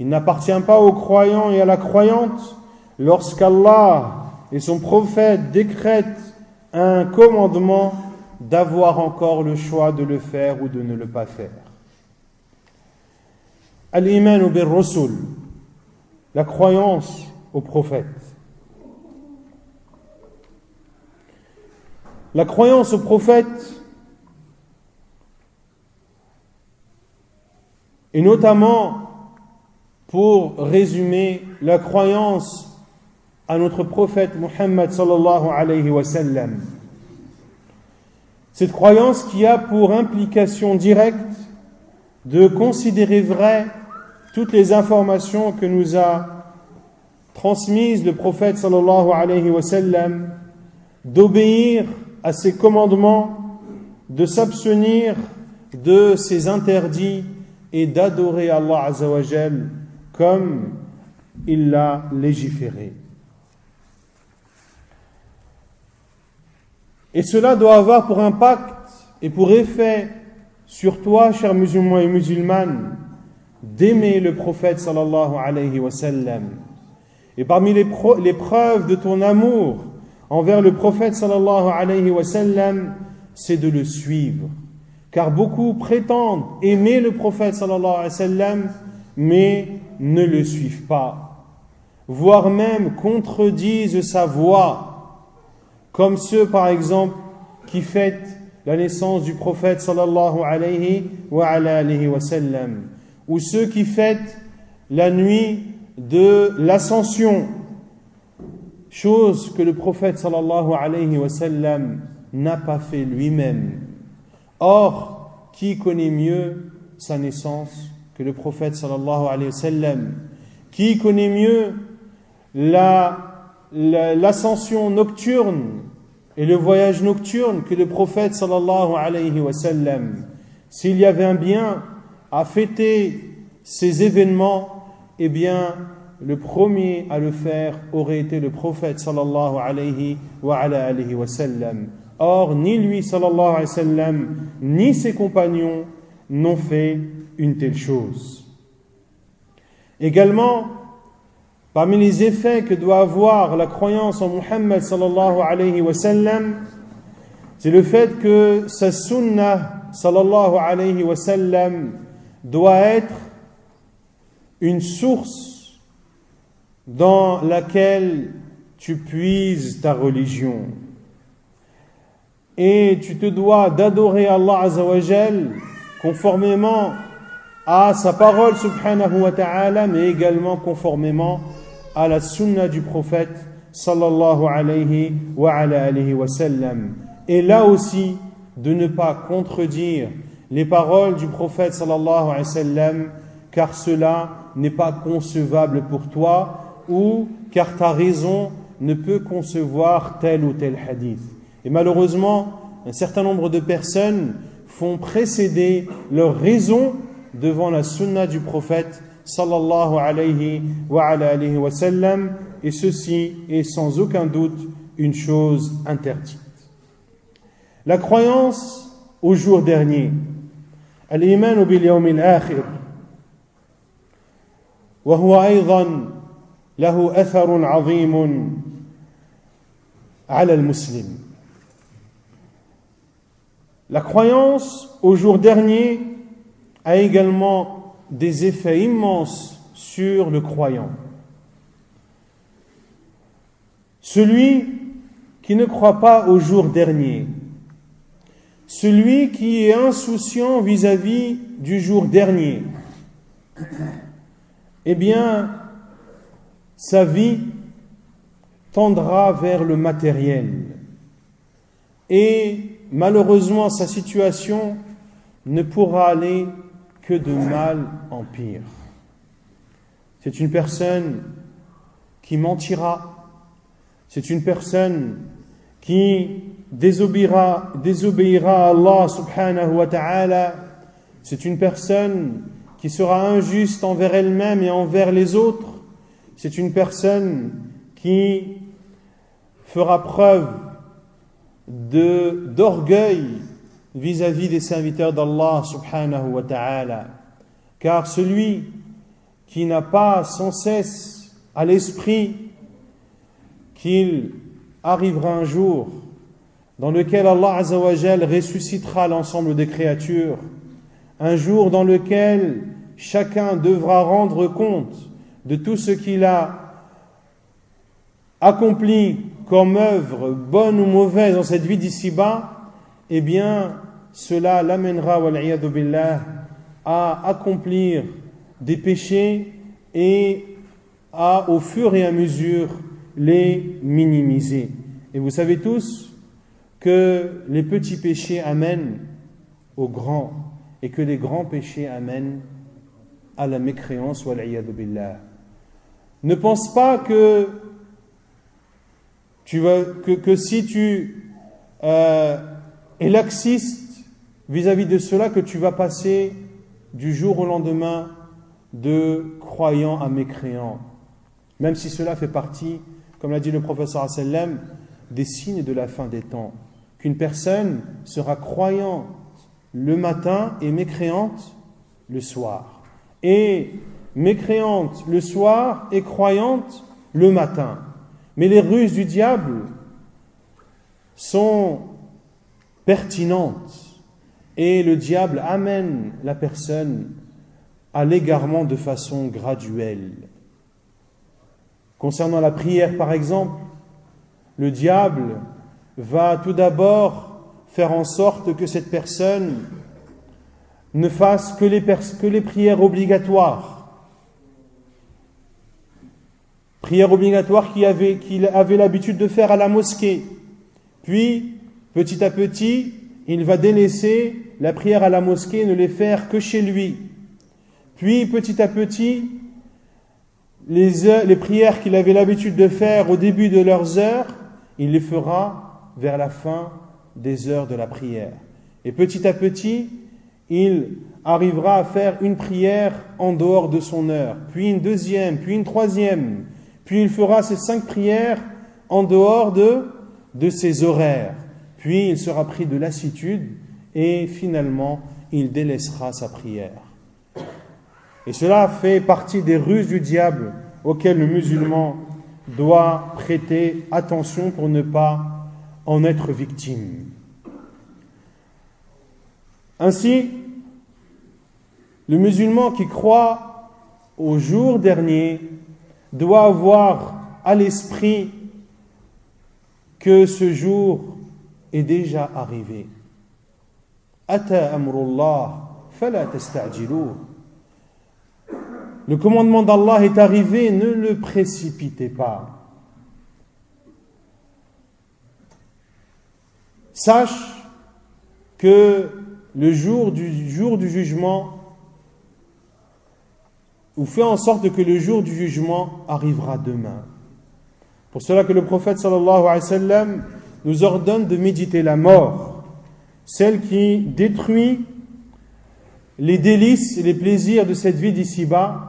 Il n'appartient pas aux croyants et à la croyante, lorsqu'Allah et son prophète décrètent un commandement, d'avoir encore le choix de le faire ou de ne le pas faire. Al-Iman bir-Rusul, la croyance aux prophètes. La croyance aux prophètes, et notamment, pour résumer, la croyance à notre prophète Muhammad sallallahu alayhi wa sallam. Cette croyance qui a pour implication directe de considérer vraies toutes les informations que nous a transmises le prophète sallallahu alayhi wa sallam, d'obéir à ses commandements, de s'abstenir de ses interdits et d'adorer Allah Azza wa Jal comme il l'a légiféré. Et cela doit avoir pour impact et pour effet sur toi, chers musulmans et musulmanes, d'aimer le prophète sallallahu alayhi wa sallam. Et parmi les preuves de ton amour envers le prophète sallallahu alayhi wa sallam, c'est de le suivre. Car beaucoup prétendent aimer le prophète sallallahu alayhi wa sallam, mais ne le suivent pas, voire même contredisent sa voix, comme ceux par exemple qui fêtent la naissance du prophète sallallahu alayhi wa sallam, ou ceux qui fêtent la nuit de l'ascension, chose que le prophète sallallahu alayhi wa sallam n'a pas fait lui-même. Or, qui connaît mieux sa naissance que le prophète sallallahu alayhi wa sallam? Qui connaît mieux l'ascension nocturne et le voyage nocturne que le prophète sallallahu alayhi wa sallam? S'il y avait un bien à fêter ces événements, eh bien, le premier à le faire aurait été le prophète sallallahu alayhi wa sallam. Or, ni lui sallallahu alayhi wa sallam, ni ses compagnons n'ont fait une telle chose. Également, parmi les effets que doit avoir la croyance en Muhammad sallallahu alayhi wa sallam, c'est le fait que sa sunnah sallallahu alayhi wa sallam doit être une source dans laquelle tu puises ta religion. Et tu te dois d'adorer Allah Azza wa Jal conformément à sa parole subhanahu wa ta'ala, mais également conformément à la sunna du prophète sallallahu alayhi wa sallam. Et là aussi, de ne pas contredire les paroles du prophète sallallahu alayhi wa sallam, car cela n'est pas concevable pour toi, ou car ta raison ne peut concevoir tel ou tel hadith. Et malheureusement, un certain nombre de personnes font précéder leur raison devant la sunna du prophète sallallahu alayhi wa sallam, et ceci est sans aucun doute une chose interdite. La croyance au jour dernier, al-iman bil yawm al-akhir, wa huwa aydan lahu atharun 'azimun 'ala al-muslim. La croyance au jour dernier a également des effets immenses sur le croyant. Celui qui ne croit pas au jour dernier, celui qui est insouciant vis-à-vis du jour dernier, eh bien, sa vie tendra vers le matériel. Et malheureusement, sa situation ne pourra aller que de mal en pire. C'est une personne qui mentira, c'est une personne qui désobéira à Allah subhanahu wa ta'ala, c'est une personne qui sera injuste envers elle-même et envers les autres, c'est une personne qui fera preuve d'orgueil vis-à-vis des serviteurs d'Allah subhanahu wa ta'ala. Car celui qui n'a pas sans cesse à l'esprit qu'il arrivera un jour dans lequel Allah Azza wa Jal ressuscitera l'ensemble des créatures, un jour dans lequel chacun devra rendre compte de tout ce qu'il a accompli comme œuvre, bonne ou mauvaise, dans cette vie d'ici-bas, eh bien, cela l'amènera, wal'iyadu billah, à accomplir des péchés et à, au fur et à mesure, les minimiser. Et vous savez tous que les petits péchés amènent aux grands et que les grands péchés amènent à la mécréance, wal'iyadu billah. Ne pense pas que si tu es laxiste vis-à-vis de cela, que tu vas passer du jour au lendemain de croyant à mécréant. Même si cela fait partie, comme l'a dit le professeur sallam, des signes de la fin des temps. Qu'une personne sera croyante le matin et mécréante le soir. Et mécréante le soir et croyante le matin. Mais les ruses du diable sont pertinentes et le diable amène la personne à l'égarement de façon graduelle. Concernant la prière, par exemple, le diable va tout d'abord faire en sorte que cette personne ne fasse que les prières obligatoires. Prières obligatoires qu'il avait l'habitude de faire à la mosquée. Puis, petit à petit, il va délaisser la prière à la mosquée et ne les faire que chez lui. Puis, petit à petit, les prières qu'il avait l'habitude de faire au début de leurs heures, il les fera vers la fin des heures de la prière. Et petit à petit, il arrivera à faire une prière en dehors de son heure, puis une deuxième, puis une troisième. Puis il fera ces 5 prières en dehors de ses horaires. Puis il sera pris de lassitude et finalement il délaissera sa prière. Et cela fait partie des ruses du diable auxquelles le musulman doit prêter attention pour ne pas en être victime. Ainsi, le musulman qui croit au jour dernier doit avoir à l'esprit que ce jour est déjà arrivé. Ata amrullah fala tasta'jiluh. Le commandement d'Allah est arrivé, ne le précipitez pas. Sache que le jour du jugement, ou fais en sorte que le jour du jugement arrivera demain. Pour cela que le prophète sallallahu alayhi wa sallam nous ordonne de méditer la mort, celle qui détruit les délices et les plaisirs de cette vie d'ici-bas.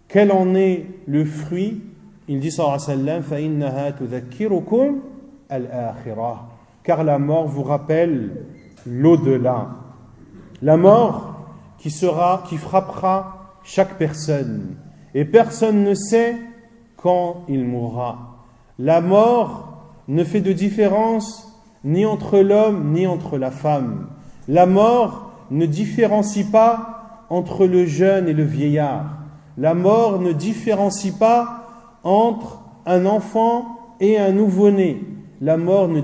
Quel en est le fruit? Il dit sallallahu alayhi wa sallam, فَإِنَّهَا تُذَكِّرُكُمْ الْآخِرَةِ, car la mort vous rappelle l'au-delà. La mort qui frappera chaque personne, et personne ne sait quand il mourra. La mort ne fait de différence ni entre l'homme ni entre la femme. La mort ne différencie pas entre le jeune et le vieillard. La mort ne différencie pas entre un enfant et un nouveau-né. La mort ne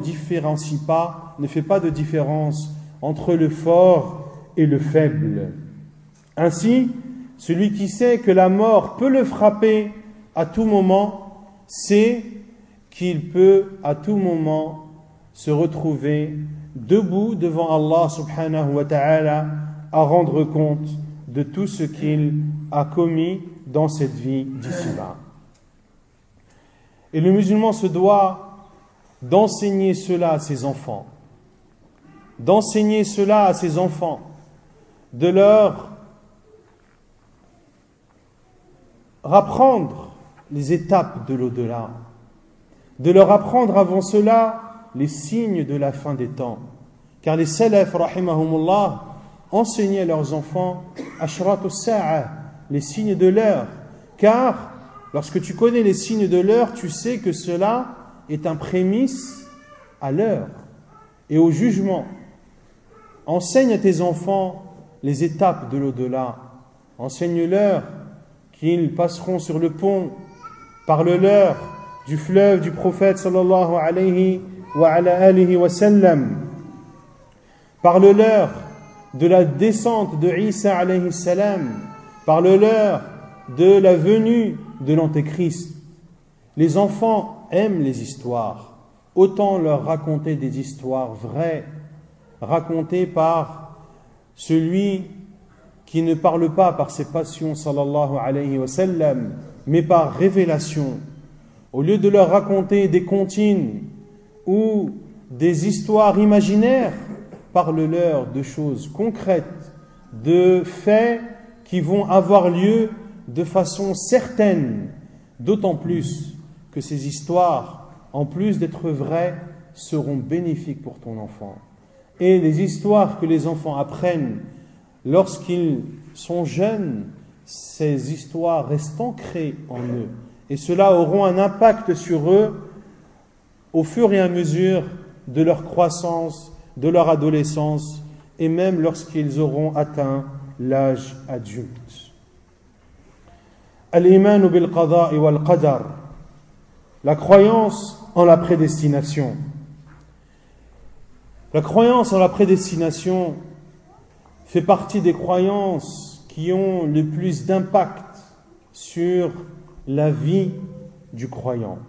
fait pas de différence entre le fort et le faible. Ainsi, celui qui sait que la mort peut le frapper à tout moment, sait qu'il peut à tout moment se retrouver debout devant Allah subhanahu wa ta'ala à rendre compte de tout ce qu'il a commis dans cette vie d'ici-bas. Et le musulman se doit d'enseigner cela à ses enfants, de leur apprendre les étapes de l'au-delà, de leur apprendre avant cela les signes de la fin des temps. Car les salaf, rahimahumullah, enseignaient à leurs enfants ashratu sa'a, les signes de l'heure. Car lorsque tu connais les signes de l'heure, tu sais que cela est un prémisse à l'heure et au jugement. Enseigne à tes enfants les étapes de l'au-delà enseigne-leur qu'ils passeront sur le pont, parle-leur du fleuve du prophète sallallahu alayhi wa ala alihi wa sallam, parle-leur de la descente de Isa alayhi salam, parle-leur de la venue de l'Antéchrist. Les enfants aiment les histoires, autant leur raconter des histoires vraies, racontées par celui qui ne parle pas par ses passions sallallahu alayhi wa sallam, mais par révélation. Au lieu de leur raconter des comptines ou des histoires imaginaires, parle-leur de choses concrètes, de faits qui vont avoir lieu de façon certaine, d'autant plus que ces histoires, en plus d'être vraies, seront bénéfiques pour ton enfant. Et les histoires que les enfants apprennent lorsqu'ils sont jeunes, ces histoires restent ancrées en eux. Et cela aura un impact sur eux au fur et à mesure de leur croissance, de leur adolescence, et même lorsqu'ils auront atteint l'âge adulte. Al-iman bil-qada'i wal-qadar, la croyance en la prédestination. La croyance en la prédestination fait partie des croyances qui ont le plus d'impact sur la vie du croyant.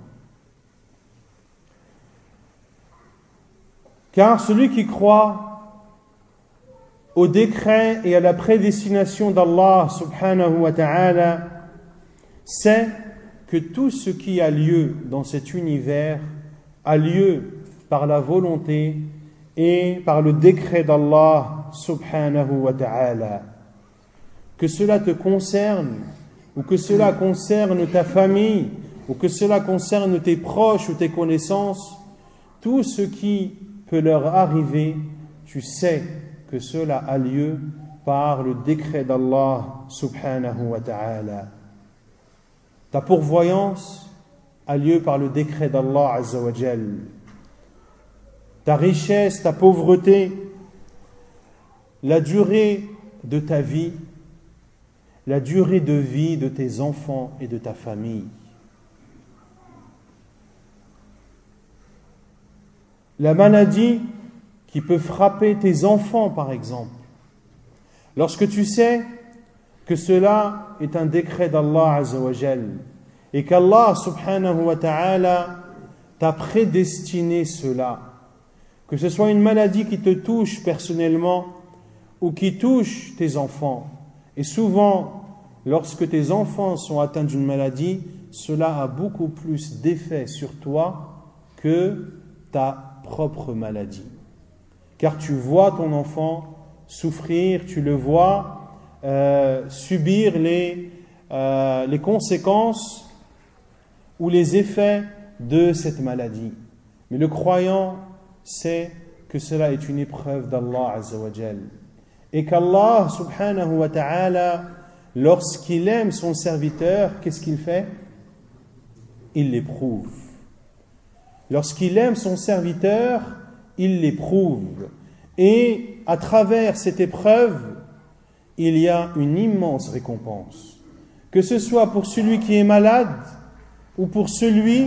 Car celui qui croit au décret et à la prédestination d'Allah subhanahu wa ta'ala sait que tout ce qui a lieu dans cet univers a lieu par la volonté et par le décret d'Allah subhanahu wa ta'ala. Que cela te concerne, ou que cela concerne ta famille, ou que cela concerne tes proches ou tes connaissances, tout ce qui peut leur arriver, tu sais que cela a lieu par le décret d'Allah subhanahu wa ta'ala. Ta pourvoyance a lieu par le décret d'Allah azza wa jal. Ta richesse, ta pauvreté, la durée de ta vie, la durée de vie de tes enfants et de ta famille. La maladie qui peut frapper tes enfants, par exemple. Lorsque tu sais que cela est un décret d'Allah azza wa jal et qu'Allah subhanahu wa ta'ala t'a prédestiné cela, que ce soit une maladie qui te touche personnellement ou qui touche tes enfants. Et souvent, lorsque tes enfants sont atteints d'une maladie, cela a beaucoup plus d'effet sur toi que ta propre maladie. Car tu vois ton enfant souffrir, tu le vois subir les conséquences ou les effets de cette maladie. Mais le croyant sait que cela est une épreuve d'Allah azza wa jal. Et qu'Allah subhanahu wa ta'ala, lorsqu'il aime son serviteur, qu'est-ce qu'il fait? Il l'éprouve. Lorsqu'il aime son serviteur, il l'éprouve. Et à travers cette épreuve, il y a une immense récompense. Que ce soit pour celui qui est malade ou pour celui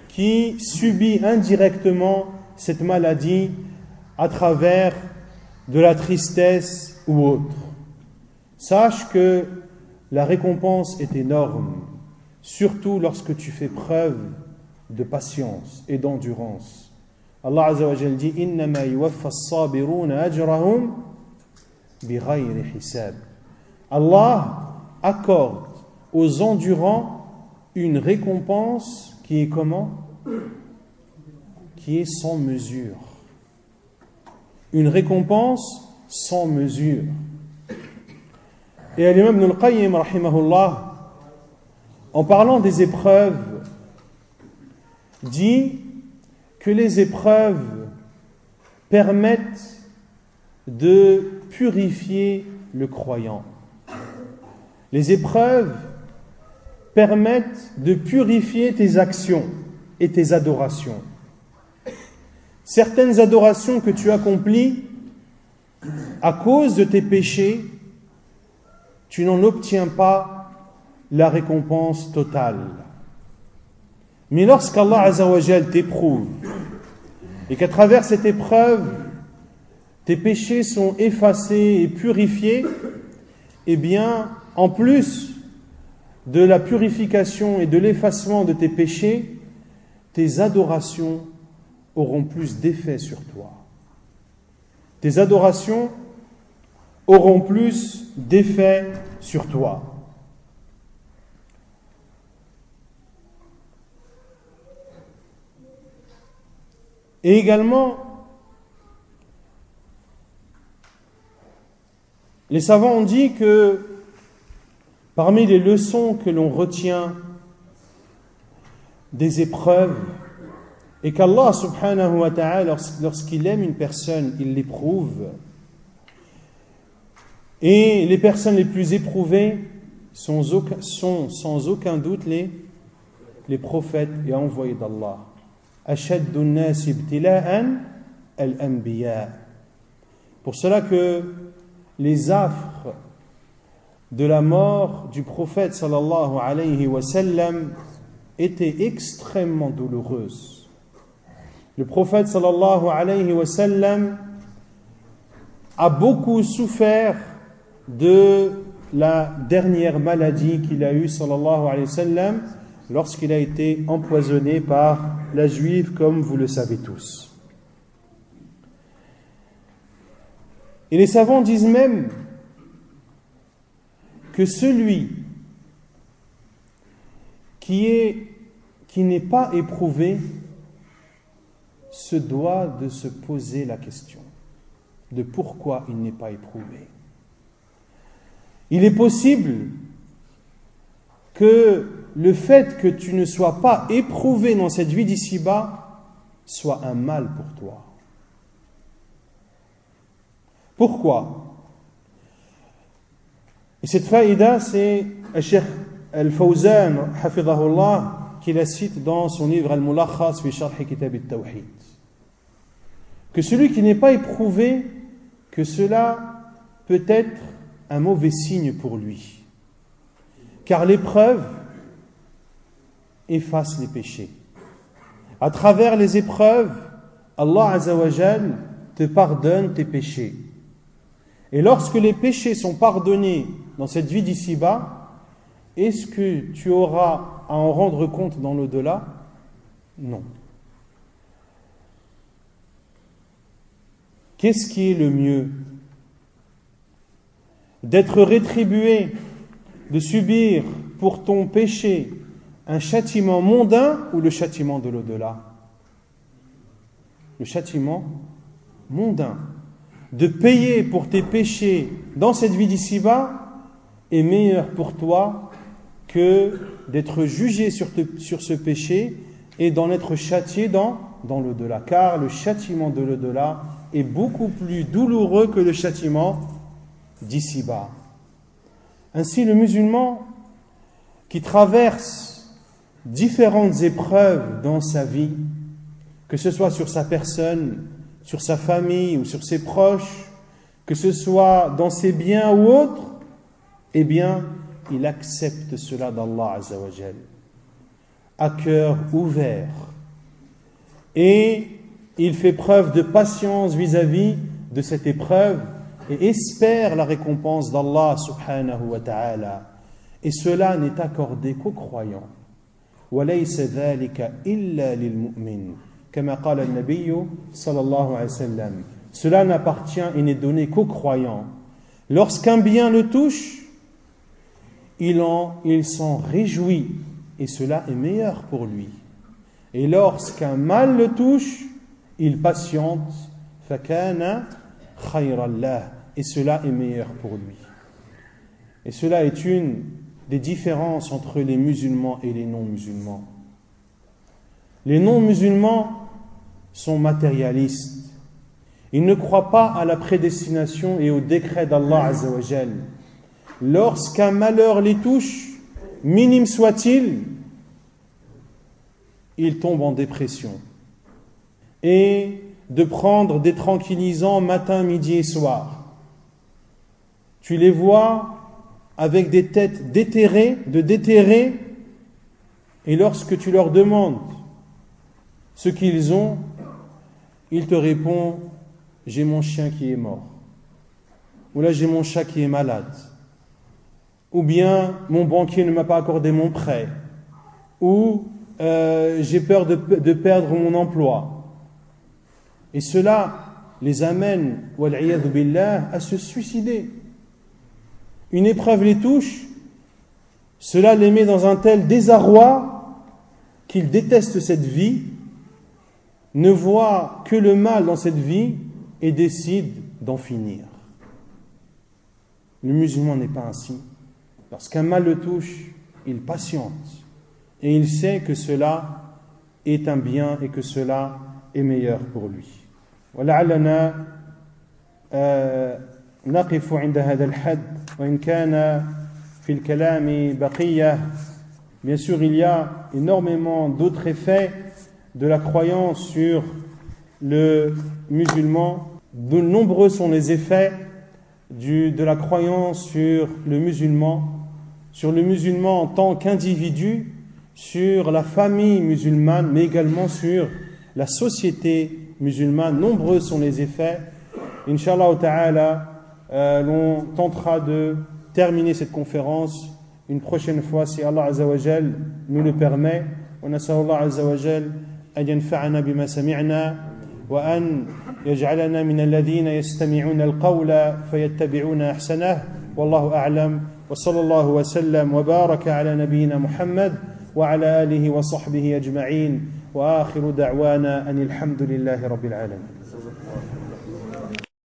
qui subit indirectement cette maladie à travers de la tristesse ou autre. Sache que la récompense est énorme, surtout lorsque tu fais preuve de patience et d'endurance. Allah Azza wa Jal dit innama yuwaffa as-sabiruna ajrahum bighayri hisab. Allah accorde aux endurants une récompense qui est comment? Qui est sans mesure. Une récompense sans mesure. Et l'imam Ibn al-Qayyim rahimahullah, en parlant des épreuves, dit que les épreuves permettent de purifier le croyant. Les épreuves permettent de purifier tes actions et tes adorations. Certaines adorations que tu accomplis à cause de tes péchés tu n'en obtiens pas la récompense totale. Mais lorsqu'Allah Azza wa Jal t'éprouve et qu'à travers cette épreuve, tes péchés sont effacés et purifiés, eh bien, en plus de la purification et de l'effacement de tes péchés, tes adorations auront plus d'effet sur toi. Tes adorations auront plus d'effet sur toi. Et également, les savants ont dit que parmi les leçons que l'on retient des épreuves, et qu'Allah subhanahu wa ta'ala, lorsqu'il aime une personne, il l'éprouve. Et les personnes les plus éprouvées sont sans aucun doute les prophètes et envoyés d'Allah. Ashaddu an-nas ibtila'an al-anbiya. Pour cela que les affres de la mort du prophète sallallahu alayhi wa sallam étaient extrêmement douloureuses. Le prophète sallallahu alayhi wa sallam a beaucoup souffert de la dernière maladie qu'il a eue sallallahu alayhi wa sallam lorsqu'il a été empoisonné par la juive, comme vous le savez tous. Et les savants disent même que celui qui n'est pas éprouvé se doit de se poser la question de pourquoi il n'est pas éprouvé. Il est possible que le fait que tu ne sois pas éprouvé dans cette vie d'ici-bas soit un mal pour toi. Pourquoi? Et cette faïda, c'est le Cheikh Al-Fawzan, hafidhahullah, qui la cite dans son livre Al-Mulakhas fi Sharh Kitab Al-Tawhid. Que celui qui n'est pas éprouvé, que cela peut être un mauvais signe pour lui. Car l'épreuve efface les péchés. À travers les épreuves, Allah Azza wa Jal te pardonne tes péchés. Et lorsque les péchés sont pardonnés dans cette vie d'ici-bas, est-ce que tu auras à en rendre compte dans l'au-delà? Non. Qu'est-ce qui est le mieux? D'être rétribué, de subir pour ton péché un châtiment mondain ou le châtiment de l'au-delà? Le châtiment mondain. De payer pour tes péchés dans cette vie d'ici-bas est meilleur pour toi que d'être jugé sur ce péché et d'en être châtié dans l'au-delà. Car le châtiment de l'au-delà est beaucoup plus douloureux que le châtiment d'ici-bas. Ainsi, le musulman qui traverse différentes épreuves dans sa vie, que ce soit sur sa personne, sur sa famille ou sur ses proches, que ce soit dans ses biens ou autres, eh bien, il accepte cela d'Allah Azza wa Jal, à cœur ouvert. Et il fait preuve de patience vis-à-vis de cette épreuve et espère la récompense d'Allah subhanahu wa ta'ala. Et cela n'est accordé qu'aux croyants. وَلَيْسَ ذَلِكَ إِلَّا لِلْمُؤْمِنِ كما قال النبي صلى الله عليه وسلم. Cela n'appartient et n'est donné qu'aux croyants. Lorsqu'un bien le touche, il s'en réjouit et cela est meilleur pour lui. Et lorsqu'un mal le touche, il patiente, فَكَانَ خَيْرًا لَهُ, et cela est meilleur pour lui. Et cela est une des différences entre les musulmans et les non-musulmans. Les non-musulmans sont matérialistes. Ils ne croient pas à la prédestination et au décret d'Allah Azza wa Jal. Lorsqu'un malheur les touche, minime soit-il, ils tombent en dépression. Et de prendre des tranquillisants matin, midi et soir. Tu les vois avec des têtes déterrées, et lorsque tu leur demandes ce qu'ils ont, ils te répondent « J'ai mon chien qui est mort » ou là « J'ai mon chat qui est malade » ou bien « Mon banquier ne m'a pas accordé mon prêt » ou « J'ai peur de perdre mon emploi ». Et cela les amène, wal'iyadhu billah, à se suicider. Une épreuve les touche, cela les met dans un tel désarroi qu'ils détestent cette vie, ne voient que le mal dans cette vie et décident d'en finir. Le musulman n'est pas ainsi. Lorsqu'un mal le touche, il patiente et il sait que cela est un bien et que cela est meilleur pour lui. ولعلنا نقف عند هذا الحد وإن كان في الكلام بقية. Bien sûr, il y a énormément d'autres effets de la croyance sur le musulman. De nombreux sont les effets de la croyance sur le musulman en tant qu'individu, sur la famille musulmane, mais également sur la société musulmane. Nombreux sont les effets. Inch'Allah ta'ala, l'on tentera de terminer cette conférence une prochaine fois si Allah Azza wa Jal nous le permet. Wa nas'alullah Azza wa Jal an yanfa'ana bima sami'na wa an yaj'alana min alladhina yastami'una al-qawla fayattabi'una ahsanah. Wallahu a'lam. Wa sallallahu wa sallam wa baraka ala nabiyyina Muhammad wa ala alihi wa sahbihi ajma'in. وآخر دعوانا أن الحمد لله رب العالمين.